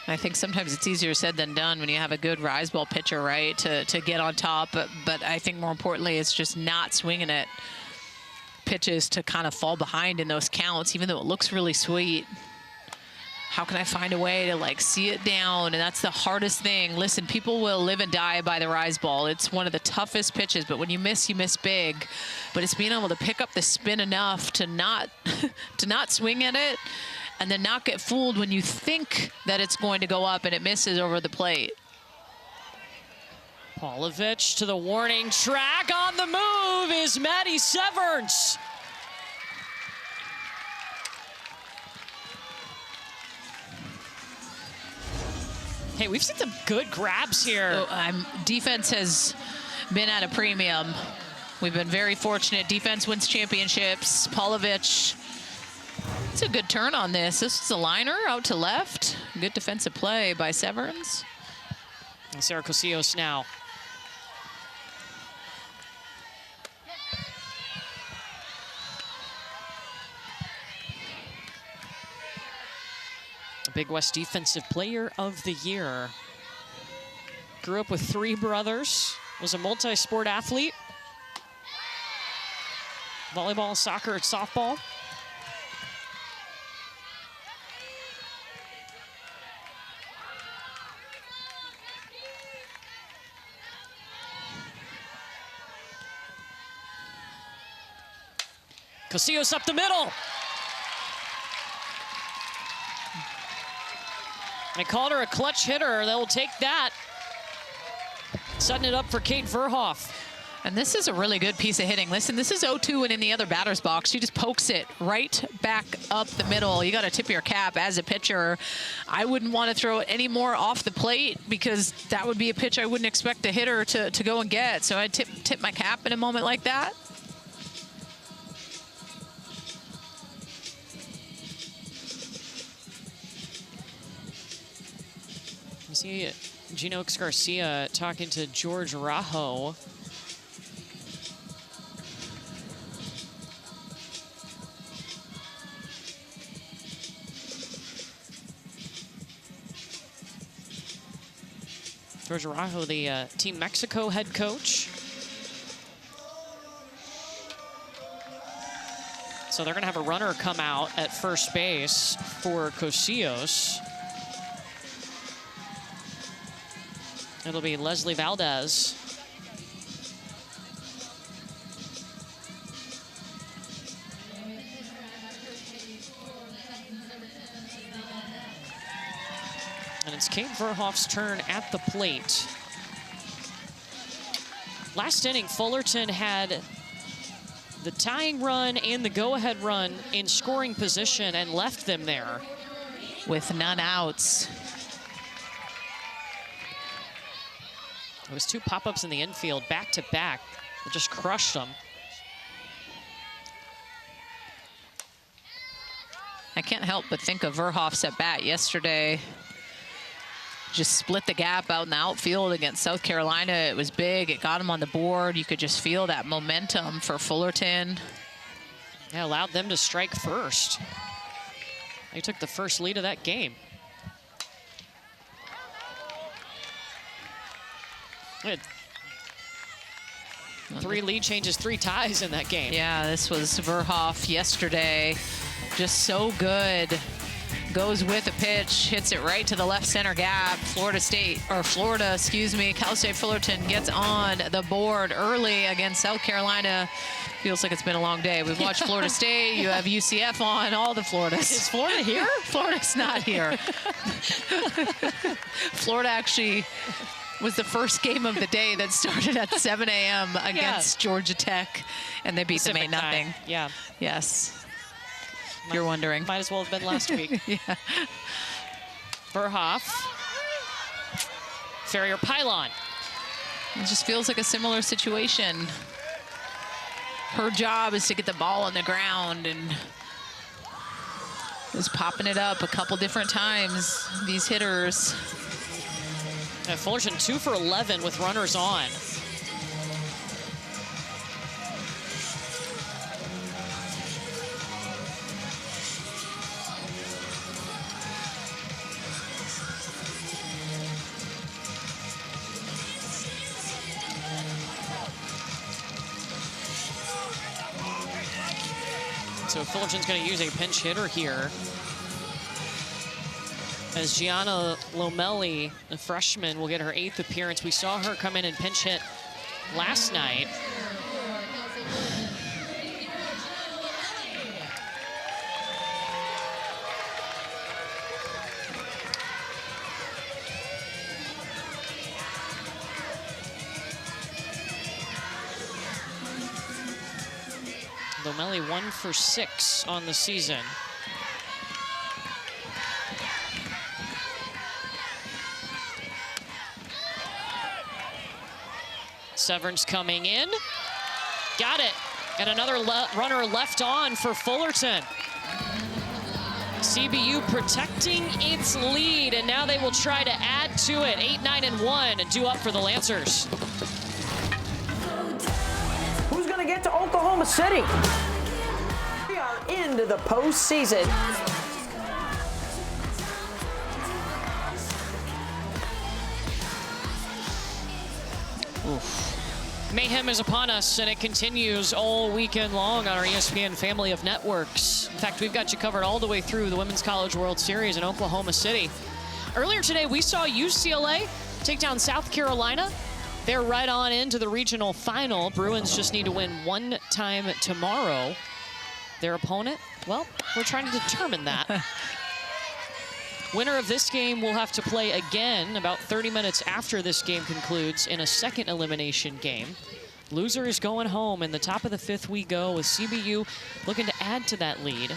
I think sometimes it's easier said than done when you have a good rise ball pitcher, right, to get on top. But I think more importantly, it's just not swinging at pitches to kind of fall behind in those counts, even though it looks really sweet. How can I find a way to, like, see it down? And that's the hardest thing. Listen, people will live and die by the rise ball. It's one of the toughest pitches, but when you miss big. But it's being able to pick up the spin enough to not to not swing at it, and then not get fooled when you think that it's going to go up and it misses over the plate. Palovich to the warning track. On the move is Maddie Severns. Hey, we've seen some good grabs here. Defense has been at a premium. We've been very fortunate. Defense wins championships. Palovich, it's a good turn on this. This is a liner out to left. Good defensive play by Severns. And Sarah Cosillos now. Big West Defensive Player of the Year. Grew up with 3 brothers. Was a multi-sport athlete. Volleyball, soccer, and softball. Cosillos up the middle. They called her a clutch hitter. They'll take that. Setting it up for Kate Verhoff. And this is a really good piece of hitting. Listen, this is 0-2 and in the other batter's box. She just pokes it right back up the middle. You got to tip your cap as a pitcher. I wouldn't want to throw it any more off the plate because that would be a pitch I wouldn't expect a hitter to go and get. So I'd tip my cap in a moment like that. You see Gino Garcia talking to George Rajo. George Rajo, the Team Mexico head coach. So they're going to have a runner come out at first base for Cosillos. It'll be Leslie Valdez. And it's Kate Verhoff's turn at the plate. Last inning, Fullerton had the tying run and the go-ahead run in scoring position and left them there. With none outs. It was 2 pop-ups in the infield, back-to-back. It just crushed them. I can't help but think of Verhoff's at bat yesterday. Just split the gap out in the outfield against South Carolina. It was big. It got him on the board. You could just feel that momentum for Fullerton. Yeah, allowed them to strike first. They took the first lead of that game. Good. 3 lead changes, 3 ties in that game. Yeah, this was Verhoff yesterday. Just so good. Goes with a pitch, hits it right to the left center gap. Cal State Fullerton gets on the board early against South Carolina. Feels like it's been a long day. We've watched Florida State, you have UCF on, all the Floridas. Is Florida here? Florida's not here. Florida actually was the first game of the day that started at 7 a.m. against Georgia Tech, and they beat them 8-0. Yeah. Yes. You're wondering. Might as well have been last week. Yeah. Verhoff. Ferrier pylon. It just feels like a similar situation. Her job is to get the ball on the ground, and was popping it up a couple different times, these hitters. Fullerton 2 for 11 with runners on. So Fullerton's going to use a pinch hitter here, as Gianna Lomelli, the freshman, will get her 8th appearance. We saw her come in and pinch hit last night. Lomelli 1 for 6 on the season. Severn's coming in. Got it. And another runner left on for Fullerton. CBU protecting its lead, and now they will try to add to it. 8-9-1 and due up for the Lancers. Who's going to get to Oklahoma City? We are into the postseason. Mayhem is upon us, and it continues all weekend long on our ESPN family of networks. In fact, we've got you covered all the way through the Women's College World Series in Oklahoma City. Earlier today, we saw UCLA take down South Carolina. They're right on into the regional final. Bruins just need to win one time tomorrow. Their opponent, well, we're trying to determine that. Winner of this game will have to play again about 30 minutes after this game concludes in a second elimination game. Loser is going home. In the top of the 5th we go with CBU looking to add to that lead.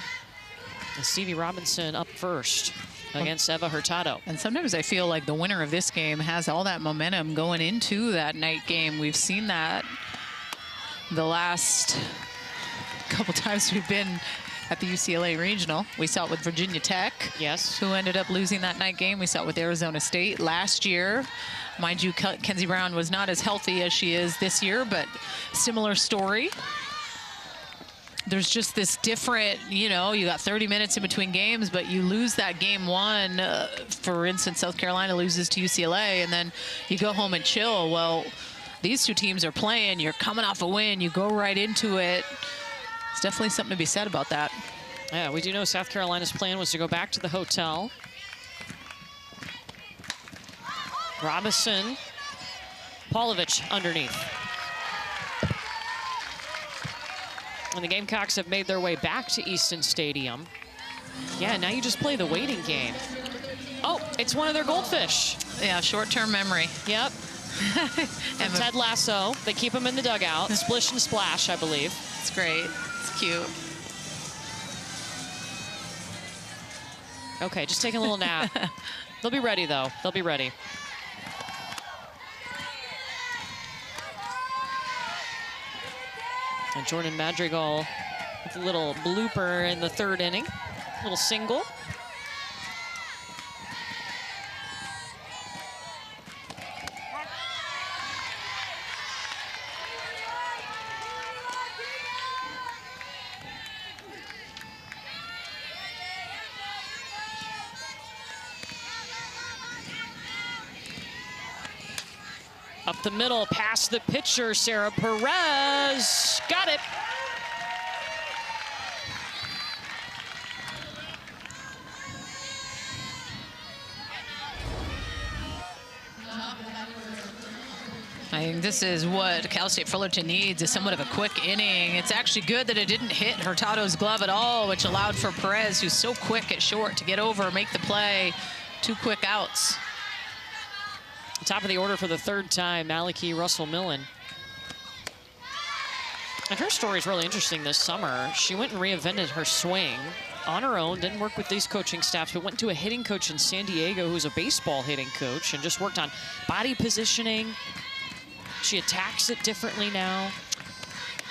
And Stevie Robinson up first against Eva Hurtado. And sometimes I feel like the winner of this game has all that momentum going into that night game. We've seen that the last couple times we've been at the UCLA Regional. We saw it with Virginia Tech, yes, who ended up losing that night game. We saw it with Arizona State last year. Mind you, Kenzie Brown was not as healthy as she is this year, but similar story. There's just this different, you know, you got 30 minutes in between games, but you lose that game one. For instance, South Carolina loses to UCLA, and then you go home and chill. Well, these two teams are playing. You're coming off a win. You go right into it. It's definitely something to be said about that. Yeah, we do know South Carolina's plan was to go back to the hotel. Robinson, Paulovich underneath. And the Gamecocks have made their way back to Easton Stadium. Yeah, now you just play the waiting game. Oh, it's one of their goldfish. Yeah, short-term memory. Yep. From Ted Lasso. They keep him in the dugout. Splish and splash, I believe. It's great. It's cute. Okay, just taking a little nap. They'll be ready, though. They'll be ready. And Jordan Madrigal with a little blooper in the 3rd inning. Little single. Up the middle, past the pitcher, Sarah Perez. Got it. I think this is what Cal State Fullerton needs, is somewhat of a quick inning. It's actually good that it didn't hit Hurtado's glove at all, which allowed for Perez, who's so quick at short, to get over, make the play. 2 quick outs. Top of the order for the 3rd time, Maliki Russell-Millen. And her story is really interesting this summer. She went and reinvented her swing on her own, didn't work with these coaching staffs, but went to a hitting coach in San Diego who's a baseball hitting coach and just worked on body positioning. She attacks it differently now.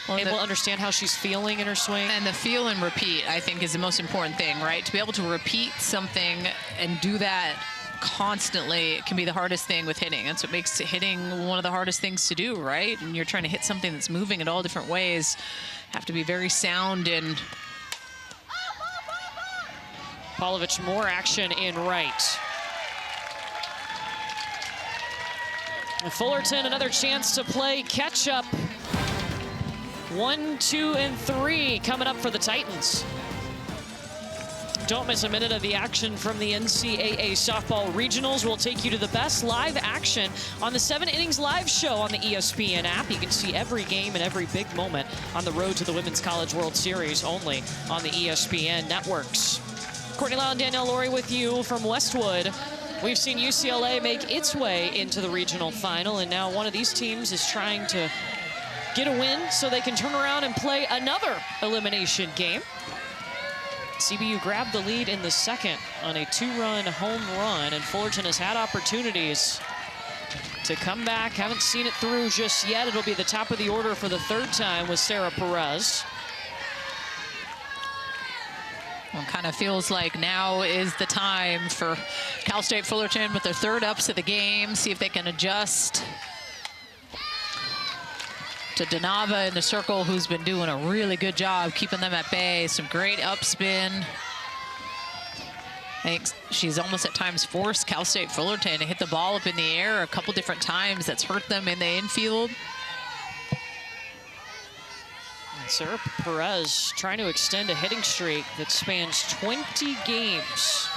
Able to understand how she's feeling in her swing. And the feel and repeat, I think, is the most important thing, right? To be able to repeat something and do that constantly can be the hardest thing with hitting. That's what makes hitting one of the hardest things to do, right? And you're trying to hit something that's moving in all different ways. Have to be very sound. And Pavlovich, more action in right. And Fullerton, another chance to play catch up. 1, 2, and 3 coming up for the Titans. Don't miss a minute of the action from the NCAA Softball Regionals. We'll take you to the best live action on the 7 Innings Live show on the ESPN app. You can see every game and every big moment on the road to the Women's College World Series only on the ESPN networks. Courtney Lau and Danielle Laurie with you from Westwood. We've seen UCLA make its way into the regional final, and now one of these teams is trying to get a win so they can turn around and play another elimination game. CBU grabbed the lead in the 2nd on a 2-run home run, and Fullerton has had opportunities to come back. Haven't seen it through just yet. It'll be the top of the order for the 3rd time with Sarah Perez. well, it kind of feels like now is the time for Cal State Fullerton with their 3rd ups of the game. See if they can adjust to Donava in the circle, who's been doing a really good job keeping them at bay. Some great upspin. I think she's almost at times forced Cal State Fullerton to hit the ball up in the air a couple different times. That's hurt them in the infield. And Sarah Perez trying to extend a hitting streak that spans 20 games.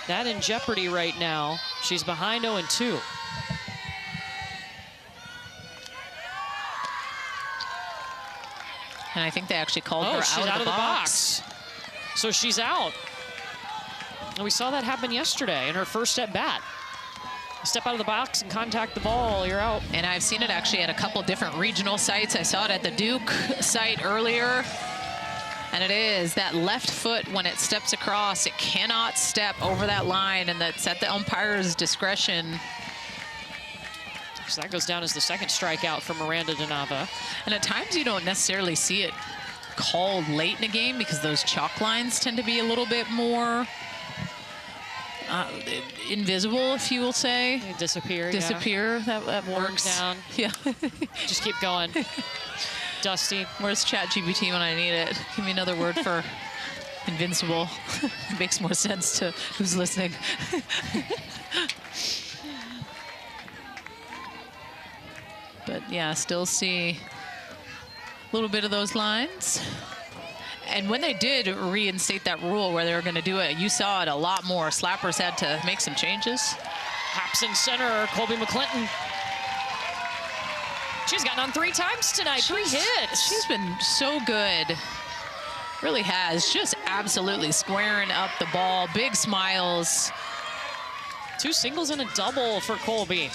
That in jeopardy right now. She's behind 0-2. And I think they actually called her she's out of the box. So she's out. And we saw that happen yesterday in her first at bat. Step out of the box and contact the ball, you're out. And I've seen it actually at a couple different regional sites. I saw it at the Duke site earlier. And it is that left foot, when it steps across, it cannot step over that line, and that's at the umpire's discretion. So that goes down as the 2nd strikeout for Miranda Donava. And at times you don't necessarily see it called late in a game because those chalk lines tend to be a little bit more invisible, if you will say. They disappear. Disappear, yeah. That works. Down. Yeah. Just keep going. Dusty. Where's ChatGPT when I need it? Give me another word for invincible. Makes more sense to who's listening. But yeah, still see a little bit of those lines. And when they did reinstate that rule where they were going to do it, you saw it a lot more. Slappers had to make some changes. Hops in center, Colby McClinton. She's gotten on 3 times tonight, 3 hits. She's been so good. Really has. Just absolutely squaring up the ball. Big smiles. 2 singles and a double for Colby.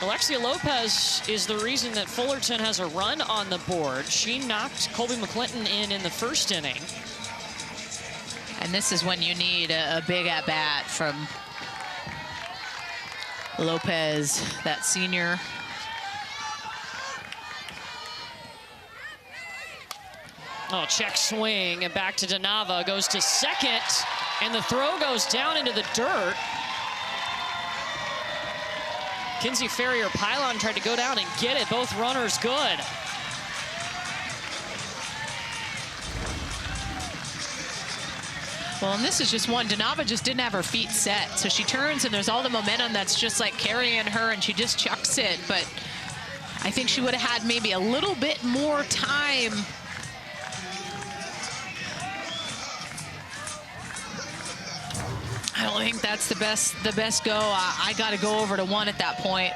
Alexia Lopez is the reason that Fullerton has a run on the board. She knocked Colby McClinton in the first inning. And this is when you need a big at-bat from Lopez, that senior. Oh, check swing, and back to DeNava, goes to second, and the throw goes down into the dirt. Kinsey Ferrier pylon tried to go down and get it. Both runners good. Well, and this is just one. DeNava just didn't have her feet set. So she turns, and there's all the momentum that's just like carrying her, and she just chucks it. But I think she would have had maybe a little bit more time. I don't think that's the best go. I got to go over to 1 at that point.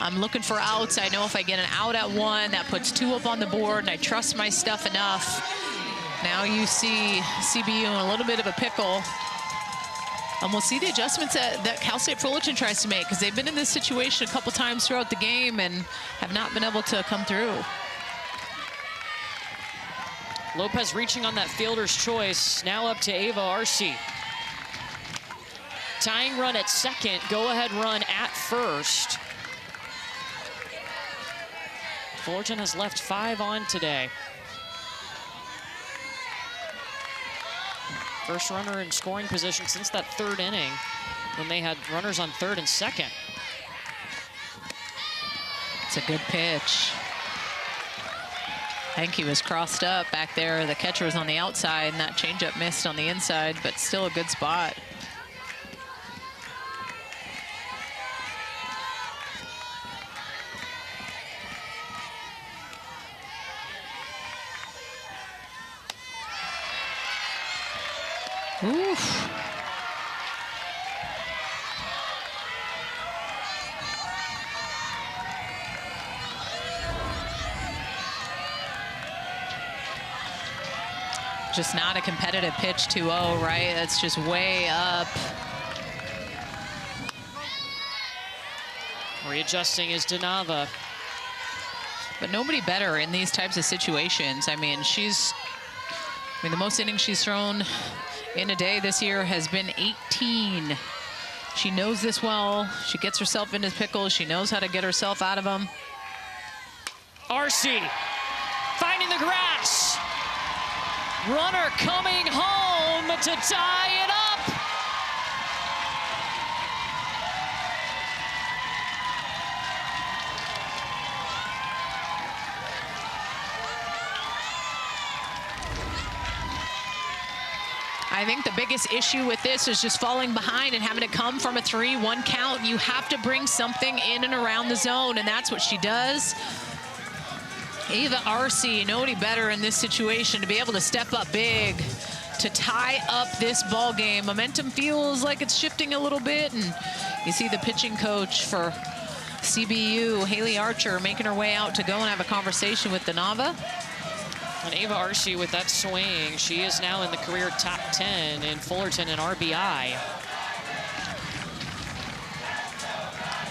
I'm looking for outs. I know if I get an out at 1, that puts 2 up on the board, and I trust my stuff enough. Now you see CBU in a little bit of a pickle. And we'll see the adjustments that Cal State Fullerton tries to make, because they've been in this situation a couple times throughout the game and have not been able to come through. Lopez reaching on that fielder's choice. Now up to Ava Arce. Tying run at second, go-ahead run at first. Fullerton has left 5 on today. First runner in scoring position since that 3rd inning when they had runners on 3rd and 2nd. It's a good pitch. I think he was crossed up back there. The catcher was on the outside, and that changeup missed on the inside, but still a good spot. Oof. Just not a competitive pitch, 2-0, right? That's just way up. Readjusting is DeNava. But nobody better in these types of situations. I mean, the most innings she's thrown in a day this year has been 18. She knows this well. She gets herself into pickles. She knows how to get herself out of them. Arce finding the grass. Runner coming home to tie it up. I think the biggest issue with this is just falling behind and having to come from a 3-1 count. You have to bring something in and around the zone, and that's what she does. Ava Arce, nobody better in this situation to be able to step up big to tie up this ball game. Momentum feels like it's shifting a little bit, and you see the pitching coach for CBU, Haley Archer, making her way out to go and have a conversation with DeNava. And Ava Arce with that swing, she is now in the career top 10 in Fullerton and RBI.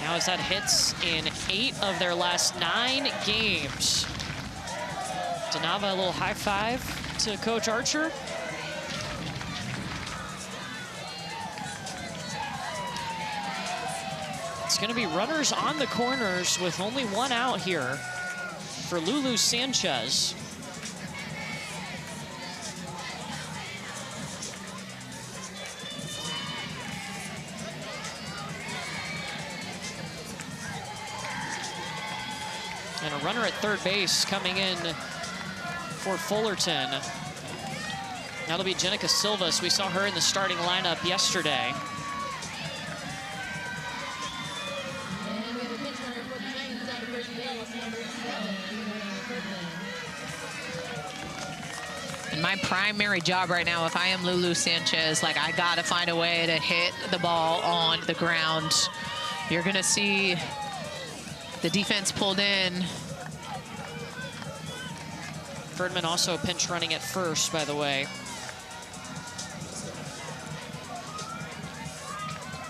Now as that hits in 8 of their last 9 games. DeNava, a little high five to Coach Archer. It's going to be runners on the corners with only 1 out here for Lulu Sanchez. And a runner at third base coming in for Fullerton. That'll be Jenica Silvas. We saw her in the starting lineup yesterday. And my primary job right now, if I am Lulu Sanchez, like, I gotta find a way to hit the ball on the ground. You're gonna see the defense pulled in. Ferdman also pinch running at first, by the way.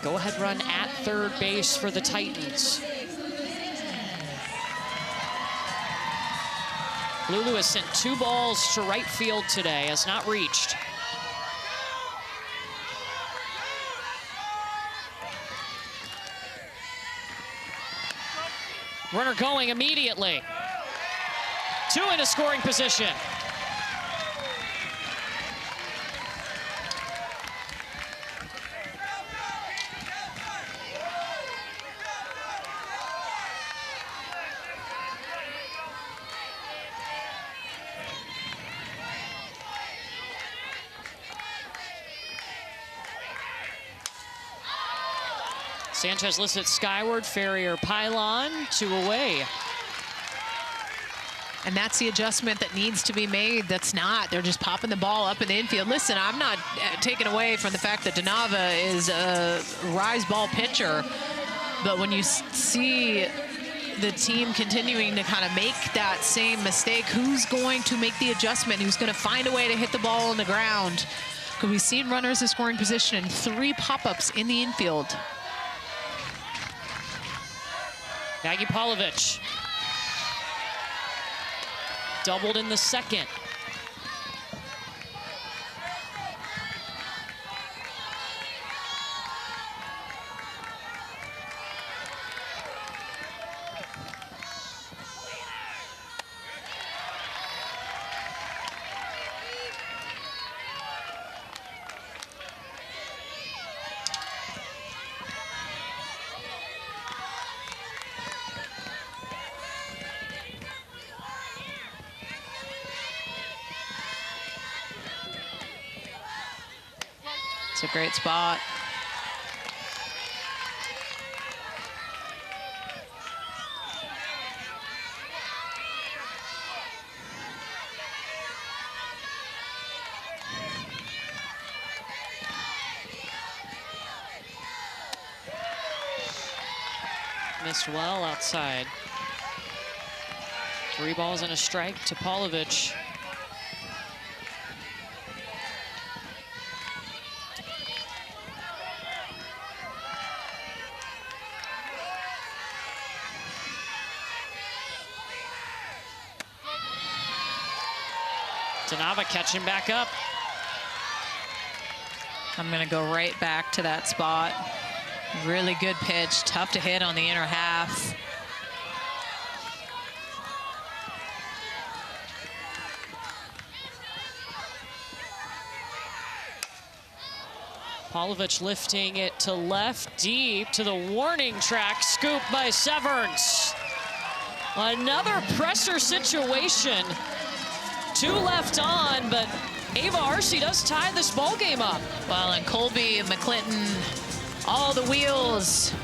Go-ahead run at third base for the Titans. Lulu has sent 2 balls to right field today, has not reached. Runner going immediately. 2 in a scoring position. Sanchez lifts it skyward, Ferrier pylon, 2 away. And that's the adjustment that needs to be made. That's not. They're just popping the ball up in the infield. Listen, I'm not taking away from the fact that Donava is a rise ball pitcher. But when you see the team continuing to kind of make that same mistake, who's going to make the adjustment? Who's going to find a way to hit the ball on the ground? Because we've seen runners in scoring position and 3 pop-ups in the infield. Maggie Polovich. Doubled in the second. It's a great spot. Missed well outside. 3 balls and a strike to Polovich. Donava catching back up. I'm going to go right back to that spot. Really good pitch, tough to hit on the inner half. Polovich lifting it to left, deep to the warning track, scoop by Severns. Another pressure situation. 2 left on, but Ava Arce does tie this ball game up. Well, and Colby McClinton, all the wheels,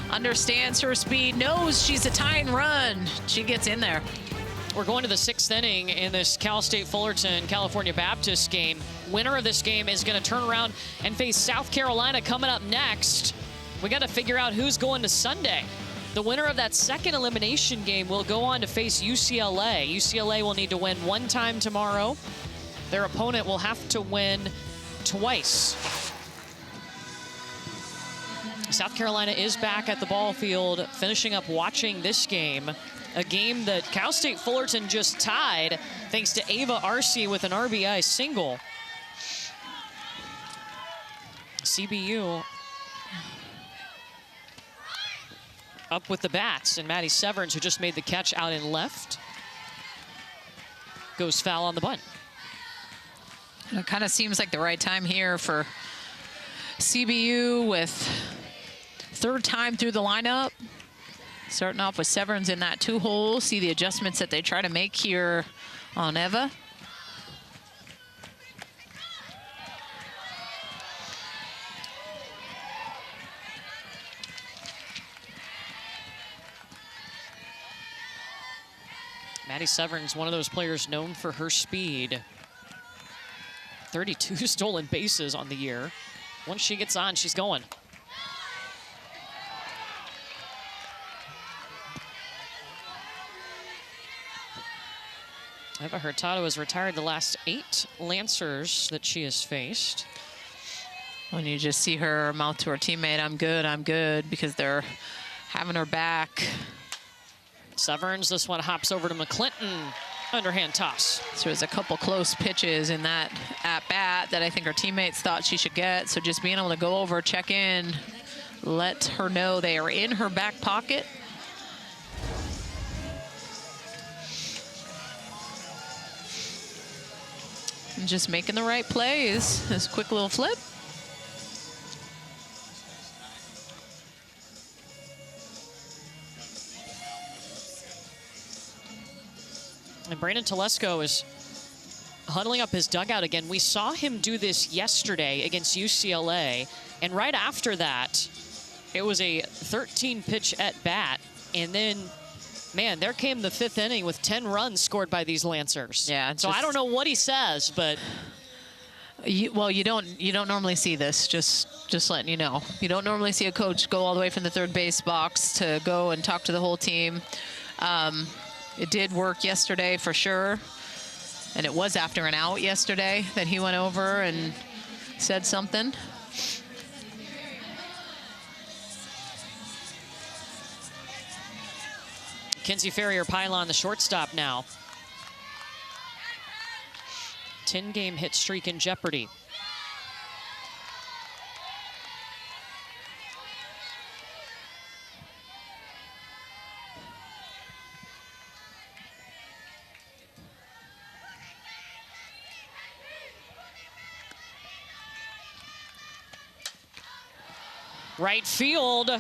understands her speed, knows she's a tying run. She gets in there. We're going to the 6th inning in this Cal State Fullerton California Baptist game. Winner of this game is going to turn around and face South Carolina coming up next. We got to figure out who's going to Sunday. The winner of that 2nd elimination game will go on to face UCLA. UCLA will need to win 1 time tomorrow. Their opponent will have to win twice. South Carolina is back at the ball field, finishing up watching this game. A game that Cal State Fullerton just tied thanks to Ava Arce with an RBI single. CBU up with the bats, and Maddie Severns, who just made the catch out in left, goes foul on the bunt. And it kind of seems like the right time here for CBU with 3rd time through the lineup. Starting off with Severns in that 2-hole. See the adjustments that they try to make here on Eva. Maddie Severns, one of those players known for her speed. 32 stolen bases on the year. Once she gets on, she's going. Eva Hurtado has retired the last 8 Lancers that she has faced. When you just see her mouth to her teammate, I'm good, because they're having her back. Severns, this one hops over to McClinton. Underhand toss. So there's a couple close pitches in that at-bat that I think her teammates thought she should get. So just being able to go over, check in, let her know they are in her back pocket. And just making the right plays. This quick little flip. And Brandon Telesco is huddling up his dugout again. We saw him do this yesterday against UCLA. And right after that, it was a 13-pitch at-bat. And then, man, there came the 5th inning with 10 runs scored by these Lancers. Yeah. So I don't know what he says, but... Well, you don't normally see this, just letting you know. You don't normally see a coach go all the way from the third base box to go and talk to the whole team. It did work yesterday for sure. And it was after an out yesterday that he went over and said something. Kinsey Ferrier-Pylon, the shortstop now. 10-game hit streak in jeopardy. Right field,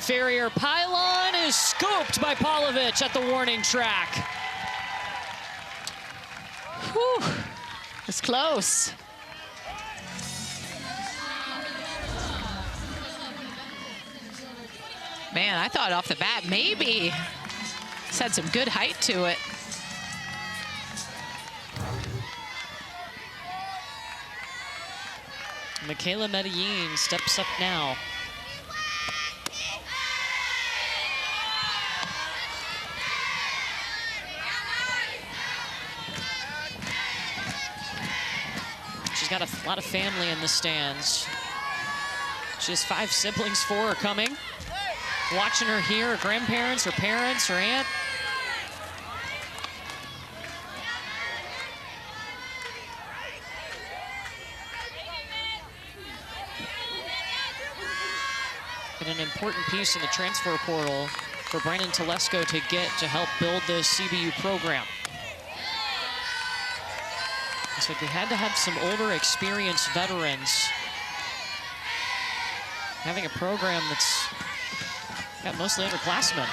Ferrier-Pylon is scooped by Pavlovich at the warning track. Whew, it's close. Man, I thought off the bat, maybe. It's had some good height to it. Michaela Medellin steps up now. She's got a lot of family in the stands. She has 5 siblings, 4 are coming. Watching her here, her grandparents, her parents, her aunt. And an important piece in the transfer portal for Brandon Telesco to get to help build this CBU program. So they had to have some older, experienced veterans. Having a program that's got mostly underclassmen.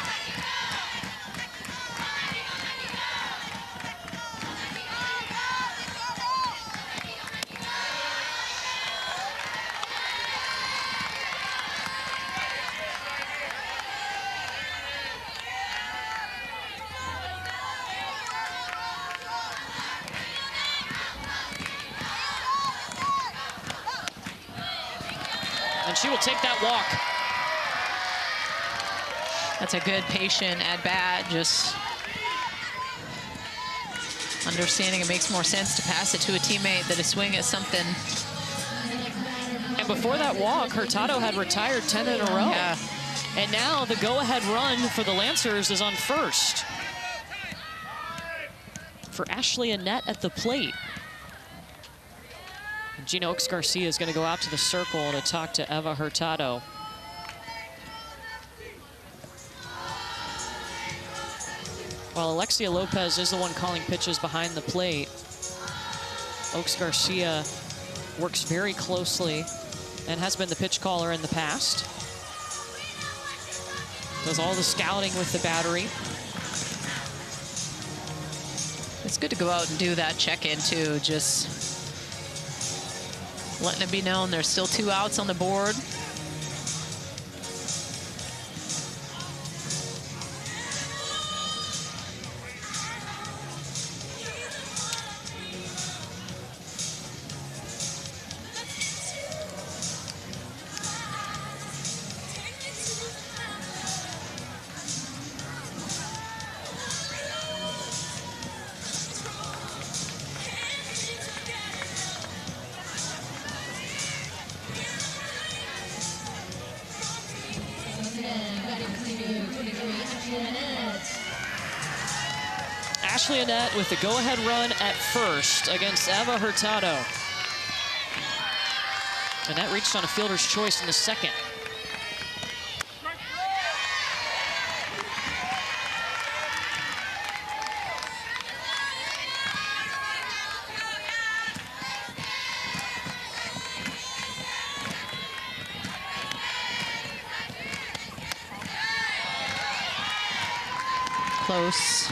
And she will take that walk. That's a good, patient at-bat, just understanding it makes more sense to pass it to a teammate than to swing at something. And before that walk, Hurtado had retired 10 in a row. Yeah. And now the go-ahead run for the Lancers is on first. For Ashley Annette at the plate. And Gina Oaks-Garcia is going to go out to the circle to talk to Eva Hurtado. While Alexia Lopez is the one calling pitches behind the plate, Oaks-Garcia works very closely and has been the pitch caller in the past. Does all the scouting with the battery. It's good to go out and do that check-in too, just letting it be known there's still 2 outs on the board. Ashley Annette with the go-ahead run at first against Eva Hurtado. Annette reached on a fielder's choice in the second. Close.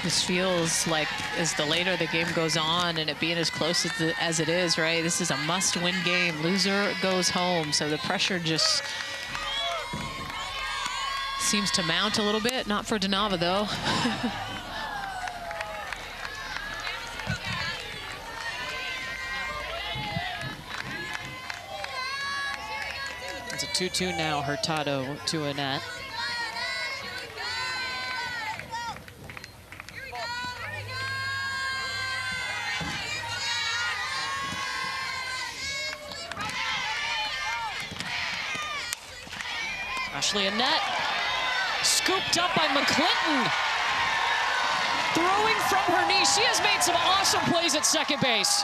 This feels like as the later the game goes on and it being as close as it is, right? This is a must-win game. Loser goes home, so the pressure just seems to mount a little bit. Not for Donava, though. It's a 2-2 now, Hurtado to Annette. Ashley Annette, scooped up by McClinton. Throwing from her knee. She has made some awesome plays at second base.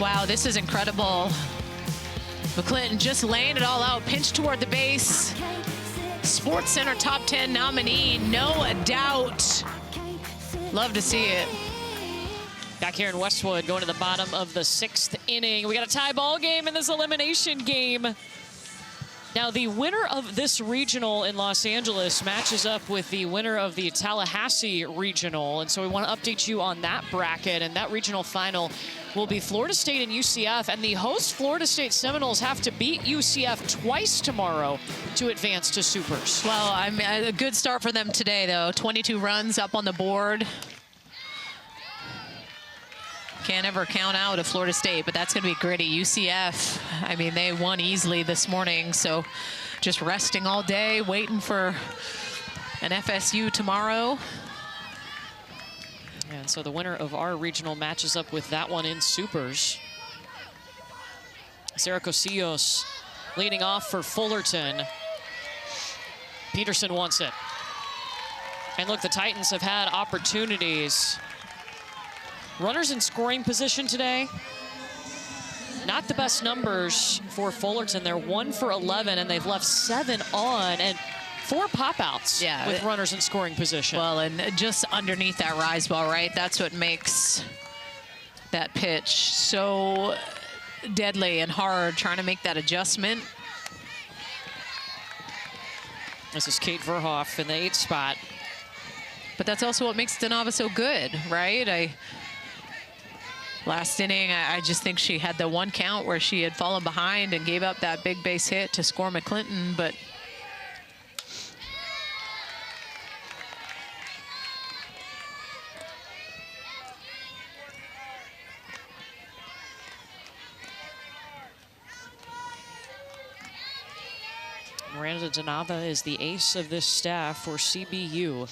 Wow, this is incredible. McClinton just laying it all out, pinch toward the base. Sports Center top 10 nominee, no doubt. Love to see it. Back here in Westwood, going to the bottom of the 6th inning. We got a tie ball game in this elimination game. Now, the winner of this regional in Los Angeles matches up with the winner of the Tallahassee regional. And so we want to update you on that bracket. And that regional final will be Florida State and UCF. And the host Florida State Seminoles have to beat UCF twice tomorrow to advance to Supers. Well, a good start for them today, though. 22 runs up on the board. Can't ever count out a Florida State, but that's going to be gritty. UCF, I mean, they won easily this morning, so just resting all day, waiting for an FSU tomorrow. And so the winner of our regional matches up with that one in Supers. Sarah Cosillos leading off for Fullerton. Peterson wants it. And look, the Titans have had opportunities. Runners in scoring position today. Not the best numbers for Fullerton. They're 1 for 11, and they've left 7 on, and 4 pop-outs with runners in scoring position. Well, and just underneath that rise ball, right? That's what makes that pitch so deadly and hard, trying to make that adjustment. This is Kate Verhoff in the 8th spot. But that's also what makes Donava so good, right? Last inning, I just think she had the one count where she had fallen behind and gave up that big base hit to score McClinton, but Miranda Donava is the ace of this staff for CBU.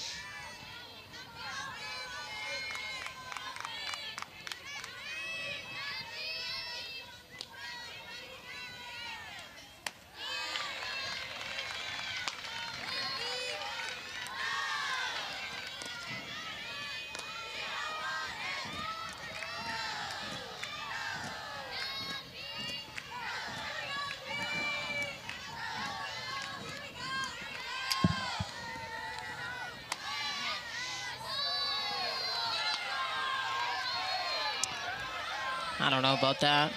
I don't know about that.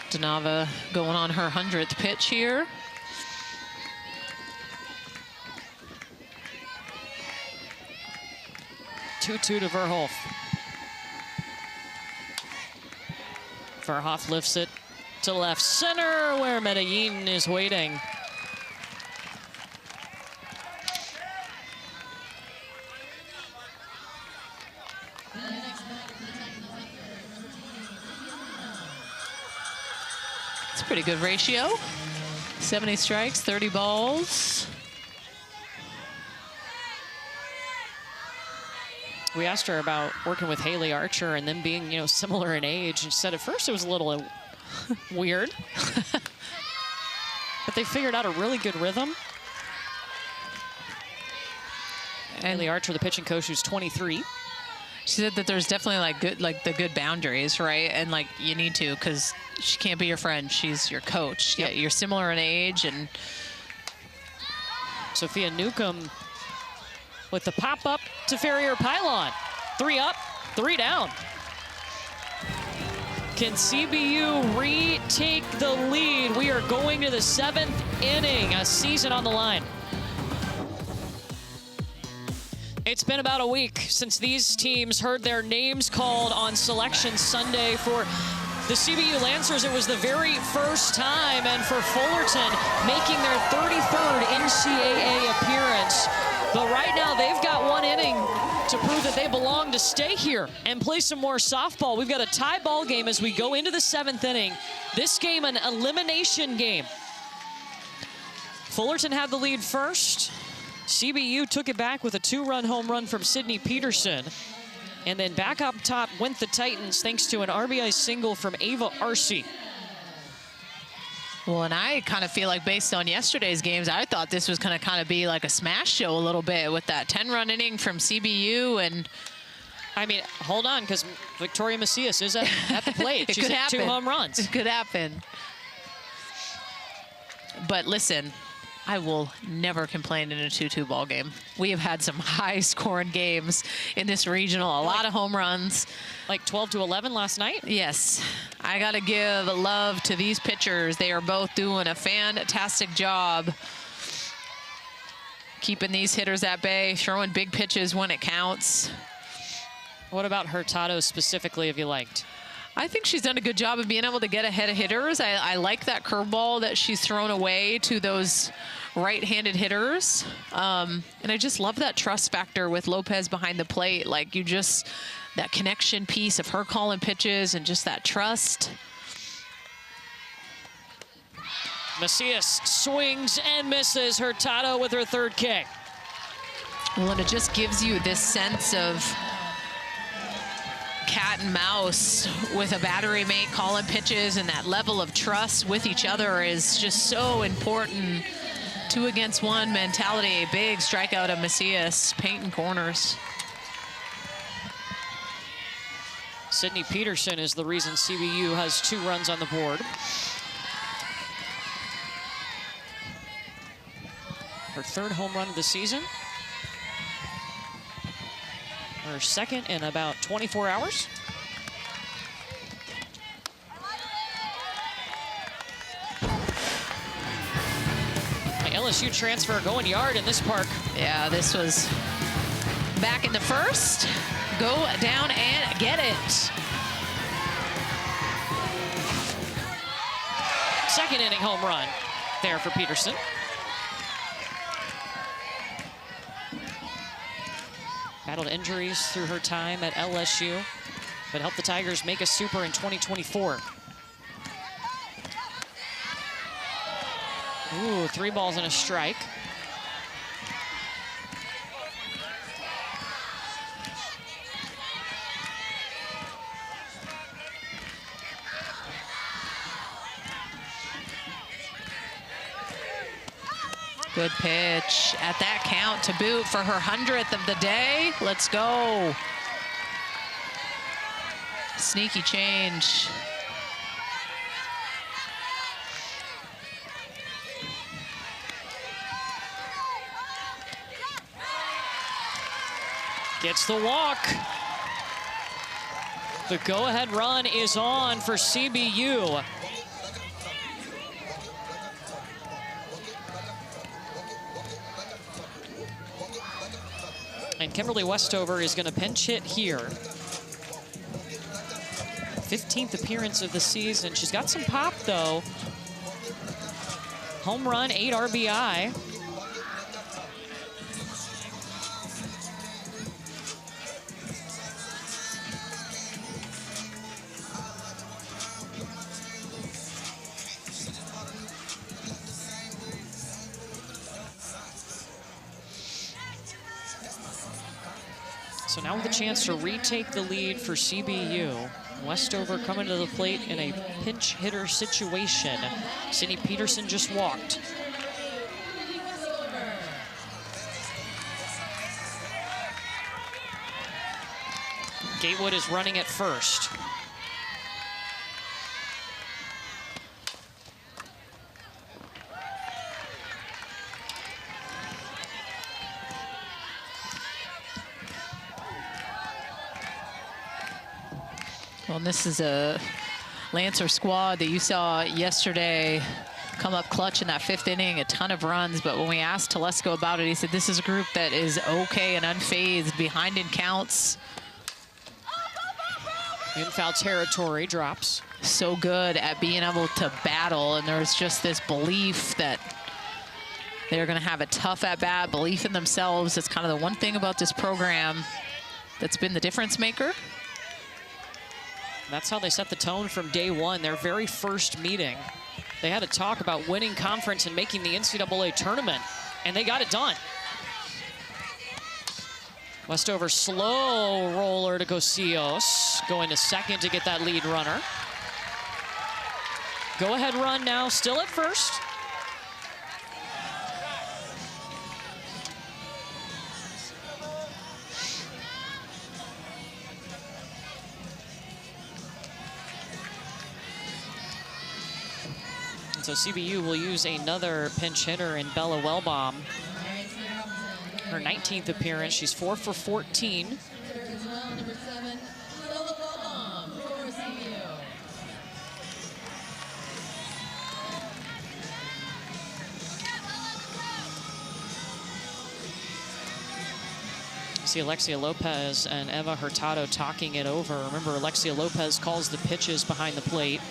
Donava going on her 100th pitch here. Two-two to Verhoff. Verhoff lifts it to left center where Medellin is waiting. It's a pretty good ratio. 70 strikes, 30 balls. We asked her about working with Haley Archer and them being, you know, similar in age. And she said at first it was a little weird. But they figured out a really good rhythm. And Haley Archer, the pitching coach, who's 23. She said that there's definitely the good boundaries, right? And like you need to, because she can't be your friend. She's your coach. Yep. Yeah, you're similar in age. And Sophia Newcomb with the pop up to Ferrier Pylon. 3 up, 3 down. Can CBU retake the lead? We are going to the 7th inning, a season on the line. It's been about a week since these teams heard their names called on Selection Sunday. For the CBU Lancers, it was the very first time, and for Fullerton, making their 33rd NCAA appearance. But right now, they've got 1 inning to prove that they belong to stay here and play some more softball. We've got a tie ball game as we go into the 7th inning. This game, an elimination game. Fullerton had the lead first. CBU took it back with a 2-run home run from Sydney Peterson. And then back up top went the Titans thanks to an RBI single from Ava Arce. well, and I kind of feel like based on yesterday's games, I thought this was going to kind of be like a smash show a little bit with that 10-run inning from CBU. And I mean, hold on, because Victoria Macias is at the plate. It She's could hit happen. 2 home runs. It could happen. But listen, I will never complain in a 2-2 ball game. We have had some high-scoring games in this regional, a lot of home runs. Like 12-11 last night? Yes. I got to give love to these pitchers. They are both doing a fantastic job keeping these hitters at bay, throwing big pitches when it counts. What about Hurtado specifically have you liked? I think she's done a good job of being able to get ahead of hitters. I like that curveball that she's thrown away to those right-handed hitters. And I just love that trust factor with Lopez behind the plate. Like you just, that connection piece of her calling pitches and just that trust. Macias swings and misses. Hurtado with her 3rd K. Well, and it just gives you this sense of cat and mouse with a battery mate calling pitches, and that level of trust with each other is just so important. 2 against 1 mentality. Big strikeout of Macias, painting corners. Sydney Peterson is the reason CBU has 2 runs on the board. Her 3rd home run of the season. Her 2nd in about 24 hours. The LSU transfer going yard in this park. Yeah, this was back in the 1st. Go down and get it. 2nd inning home run there for Peterson. Battled injuries through her time at LSU, but helped the Tigers make a super in 2024. Ooh, 3 balls and a strike. Good pitch at that count to boot for her 100th of the day. Let's go. Sneaky change. Gets the walk. The go-ahead run is on for CBU. And Kimberly Westover is going to pinch hit here. 15th appearance of the season. She's got some pop, though. Home run, 8 RBI. So now with a chance to retake the lead for CBU. Westover coming to the plate in a pinch hitter situation. Sydney Peterson just walked. Gatewood is running at first. Well, this is a Lancer squad that you saw yesterday come up clutch in that 5th inning, a ton of runs. But when we asked Telesco about it, he said this is a group that is okay and unfazed, behind in counts. In foul territory, drops. So good at being able to battle, and there's just this belief that they're going to have a tough at-bat, belief in themselves. It's kind of the one thing about this program that's been the difference maker. That's how they set the tone from day one, their very first meeting. They had to talk about winning conference and making the NCAA tournament, and they got it done. Westover slow roller to Gocios, going to second to get that lead runner. Go ahead run now, still at first. And so CBU will use another pinch hitter in Bella Wellbaum. Her 19th appearance, she's 4 for 14. See Alexia Lopez and Eva Hurtado talking it over. Remember, Alexia Lopez calls the pitches behind the plate.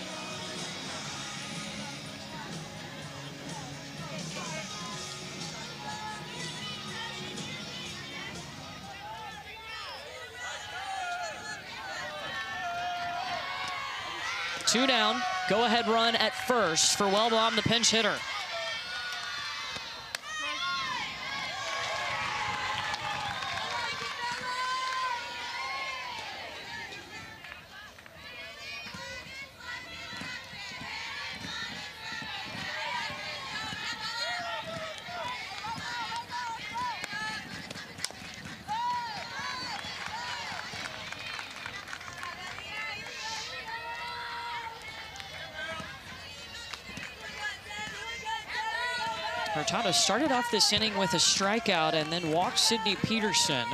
Two down, go ahead run at first for Wellbaum, the pinch hitter. Hurtado started off this inning with a strikeout and then walked Sydney Peterson.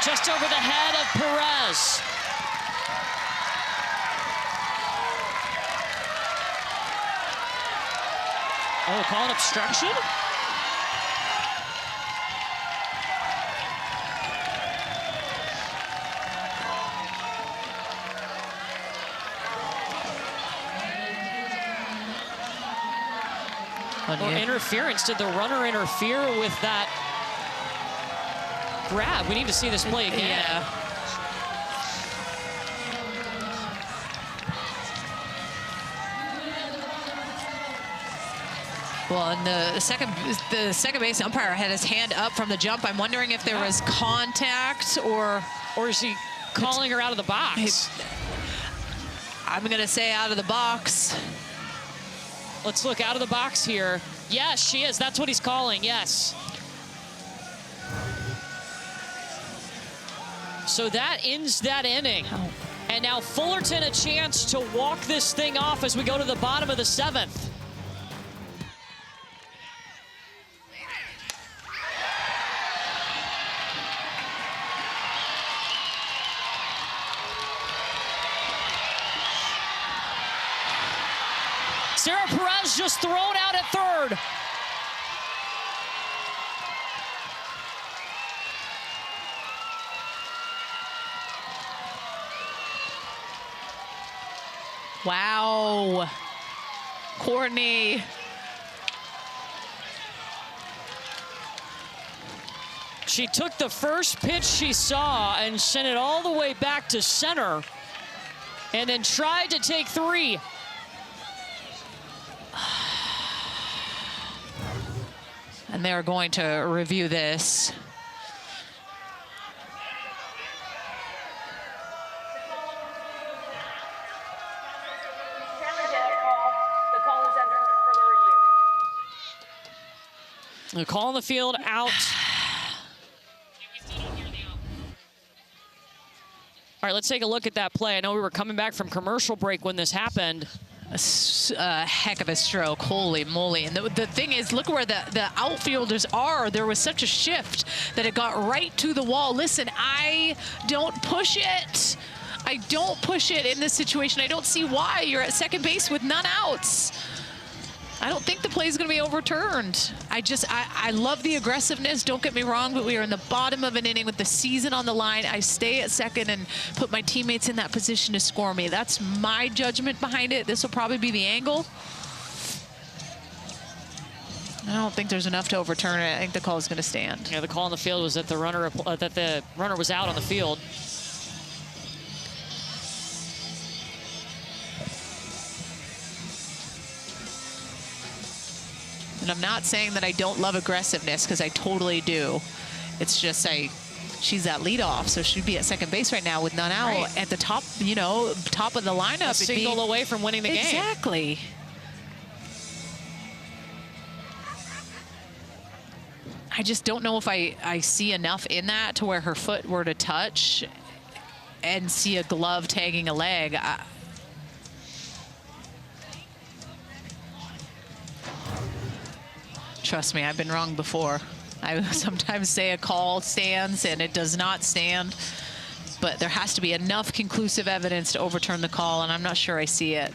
Just over the head of Perez. Oh, call an obstruction? Or interference. Did the runner interfere with that grab? We need to see this play again. Yeah. Well, and the second base umpire had his hand up from the jump. I'm wondering if there was contact or is he calling her out of the box? I'm going to say out of the box. Let's look out of the box here. Yes, she is. That's what he's calling. Yes. So that ends that inning. And now Fullerton a chance to walk this thing off as we go to the bottom of the 7th. Sarah Perez just thrown out at third. Wow. Courtney. She took the first pitch she saw and sent it all the way back to center and then tried to take 3. And they're going to review this. The call on the field out. All right, let's take a look at that play. I know we were coming back from commercial break when this happened. A heck of a stroke, holy moly. And the thing is, look where the outfielders are. There was such a shift that it got right to the wall. Listen, I don't push it. I don't push it in this situation. I don't see why. You're at second base with none outs. I don't think the play is going to be overturned. I love the aggressiveness, don't get me wrong, but we are in the bottom of an inning with the season on the line. I stay at second and put my teammates in that position to score me. That's my judgment behind it. This will probably be the angle. I don't think there's enough to overturn it. I think the call is going to stand. Yeah, the call on the field was that the runner was out on the field. And I'm not saying that I don't love aggressiveness, because I totally do. It's just she's at leadoff, so she'd be at second base right now with none out. Right. At the top, top of the lineup. A single away from winning the game. Exactly. I just don't know if I see enough in that to where her foot were to touch and see a glove tagging a leg. Trust me, I've been wrong before. I sometimes say a call stands and it does not stand, but there has to be enough conclusive evidence to overturn the call, and I'm not sure I see it.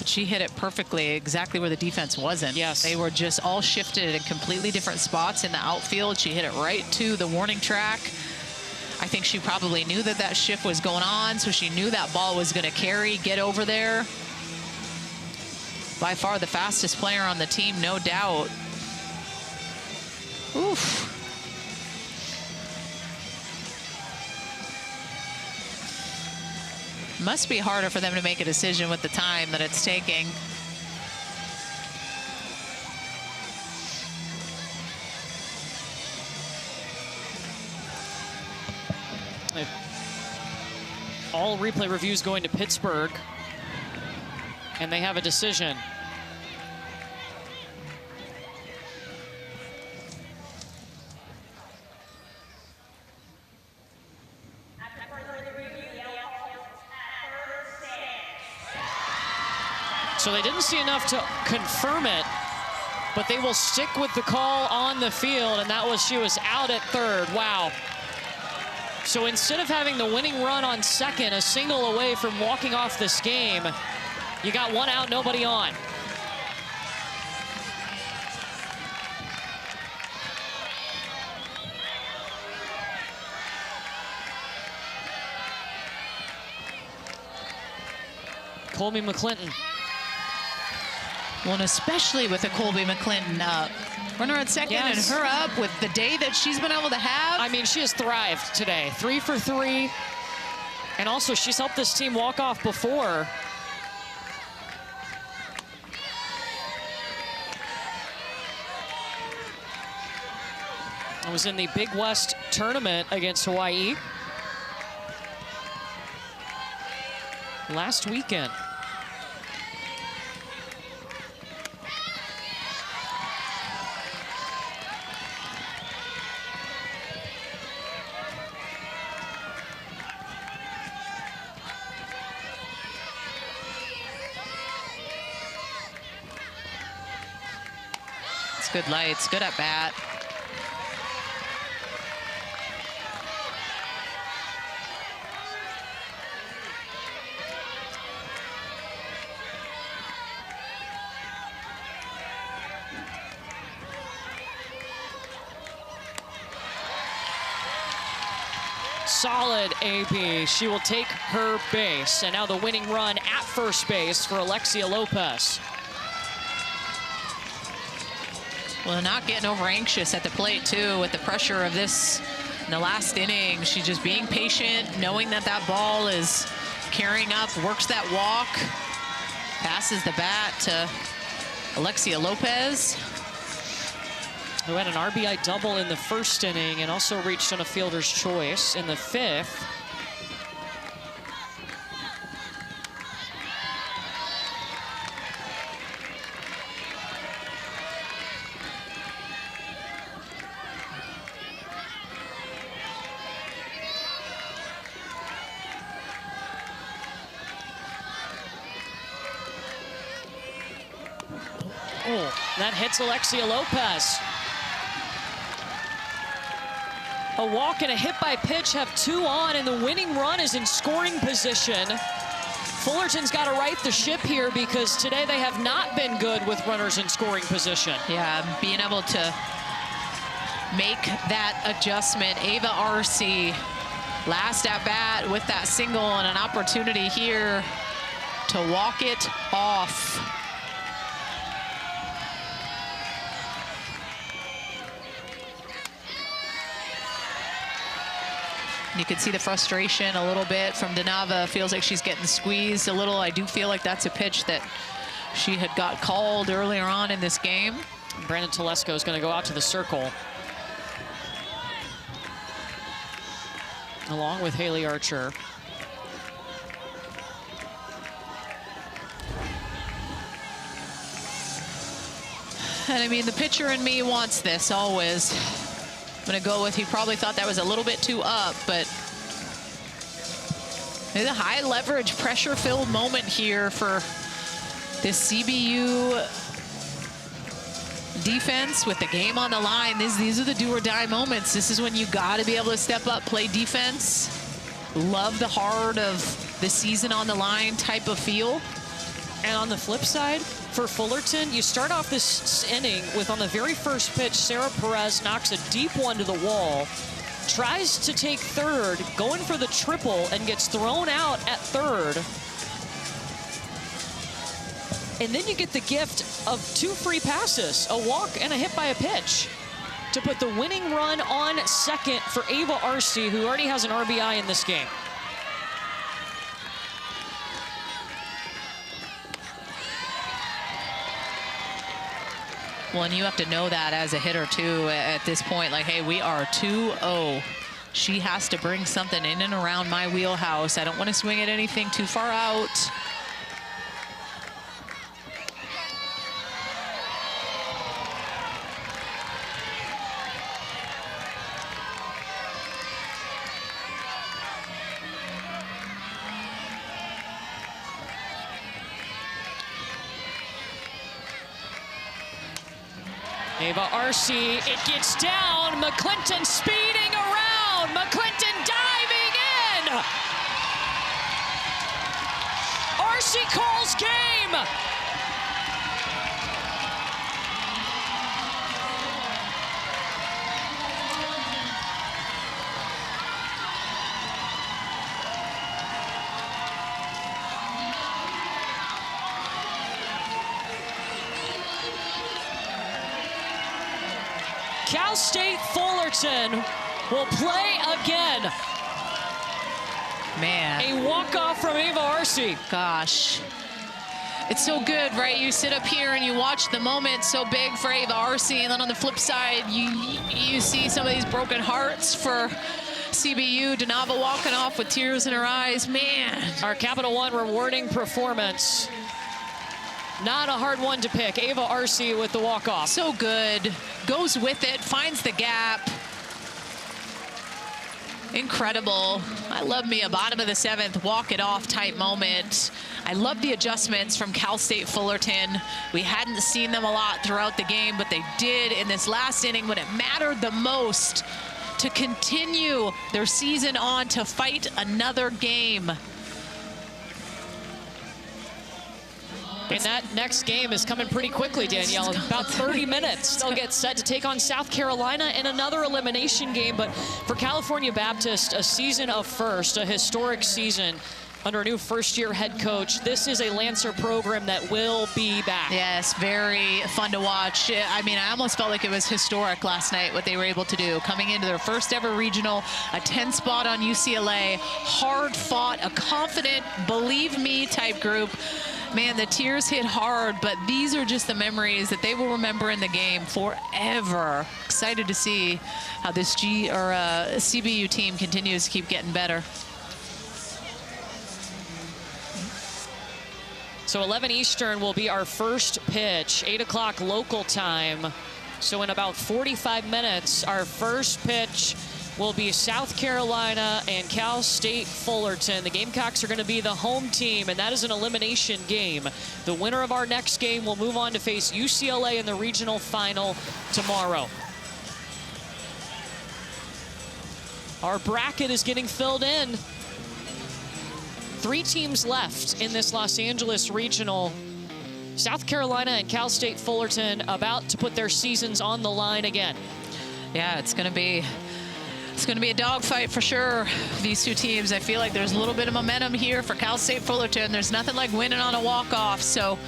She hit it perfectly, exactly where the defense wasn't. Yes. They were just all shifted in completely different spots in the outfield. She hit it right to the warning track. I think she probably knew that that shift was going on, so she knew that ball was going to get over there. By far the fastest player on the team, no doubt. Oof. Must be harder for them to make a decision with the time that it's taking. All replay reviews going to Pittsburgh, and they have a decision. So they didn't see enough to confirm it, but they will stick with the call on the field, and that was she was out at third. Wow. So instead of having the winning run on second, a single away from walking off this game, you got one out, nobody on. Colby McClinton. Well, and especially with a Colby McClinton up. Runner at second, yes, and her up with the day that she's been able to have. I mean, she has thrived today. 3 for 3. And also, she's helped this team walk off before. It was in the Big West tournament against Hawaii last weekend. Good lights, good at bat. Solid AB. She will take her base. And now the winning run at first base for Alexia Lopez. Well, not getting over anxious at the plate, too, with the pressure of this in the last inning. She's just being patient, knowing that that ball is carrying up, works that walk, passes the bat to Alexia Lopez, who had an RBI double in the first inning and also reached on a fielder's choice in the 5th. Oh, that hits Alexia Lopez. A walk and a hit by pitch have 2 on, and the winning run is in scoring position. Fullerton's got to right the ship here because today they have not been good with runners in scoring position. Yeah, being able to make that adjustment. Ava Arce, last at bat with that single, and an opportunity here to walk it off. You can see the frustration a little bit from Donava. Feels like she's getting squeezed a little. I do feel like that's a pitch that she had got called earlier on in this game. Brandon Telesco is going to go out to the circle, along with Haley Archer. And I mean, the pitcher in me wants this always. I'm going to go with, he probably thought that was a little bit too up, but it's a high leverage, pressure-filled moment here for this CBU defense with the game on the line. These are the do-or-die moments. This is when you got to be able to step up, play defense. Love the heart of the season on the line type of feel. And on the flip side, for Fullerton, you start off this inning with, on the very first pitch, Sarah Perez knocks a deep one to the wall, tries to take third, going for the triple, and gets thrown out at third. And then you get the gift of 2 free passes, a walk and a hit by a pitch, to put the winning run on second for Ava Arce, who already has an RBI in this game. Well, and you have to know that as a hitter, too, at this point. Like, hey, we are 2-0. She has to bring something in and around my wheelhouse. I don't want to swing at anything too far out. Ava Arce, it gets down. McClinton speeding around. McClinton diving in. Arce calls game. Cal State Fullerton will play again. Man. A walk-off from Ava Arce. Gosh. It's so good, right? You sit up here and you watch the moment so big for Ava Arce, and then on the flip side, you see some of these broken hearts for CBU. Donava walking off with tears in her eyes. Man. Our Capital One rewarding performance. Not a hard one to pick. Ava Arce with the walk-off. So good. Goes with it, finds the gap. Incredible. I love me a bottom of the 7th, walk it off type moment. I love the adjustments from Cal State Fullerton. We hadn't seen them a lot throughout the game, but they did in this last inning when it mattered the most to continue their season on, to fight another game. And that next game is coming pretty quickly, Danielle. About 30 minutes. They'll get set to take on South Carolina in another elimination game. But for California Baptist, a season of first, a historic season under a new first-year head coach. This is a Lancer program that will be back. Yes, very fun to watch. I mean, I almost felt like it was historic last night, what they were able to do. Coming into their first ever regional, a 10 spot on UCLA, hard fought, a confident, believe me type group. Man, the tears hit hard, but these are just the memories that they will remember in the game forever. Excited to see how this CBU team continues to keep getting better. So 11 Eastern will be our first pitch, 8 o'clock local time. So in about 45 minutes, our first pitch will be South Carolina and Cal State Fullerton. The Gamecocks are going to be the home team, and that is an elimination game. The winner of our next game will move on to face UCLA in the regional final tomorrow. Our bracket is getting filled in. 3 teams left in this Los Angeles regional. South Carolina and Cal State Fullerton about to put their seasons on the line again. Yeah, it's going to be a dogfight for sure. These two teams, I feel like there's a little bit of momentum here for Cal State Fullerton. There's nothing like winning on a walk-off, so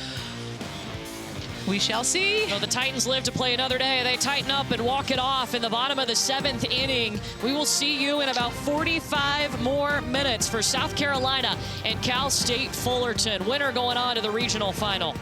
we shall see. The Titans live to play another day. They tighten up and walk it off in the bottom of the 7th inning. We will see you in about 45 more minutes for South Carolina and Cal State Fullerton. Winner going on to the regional final.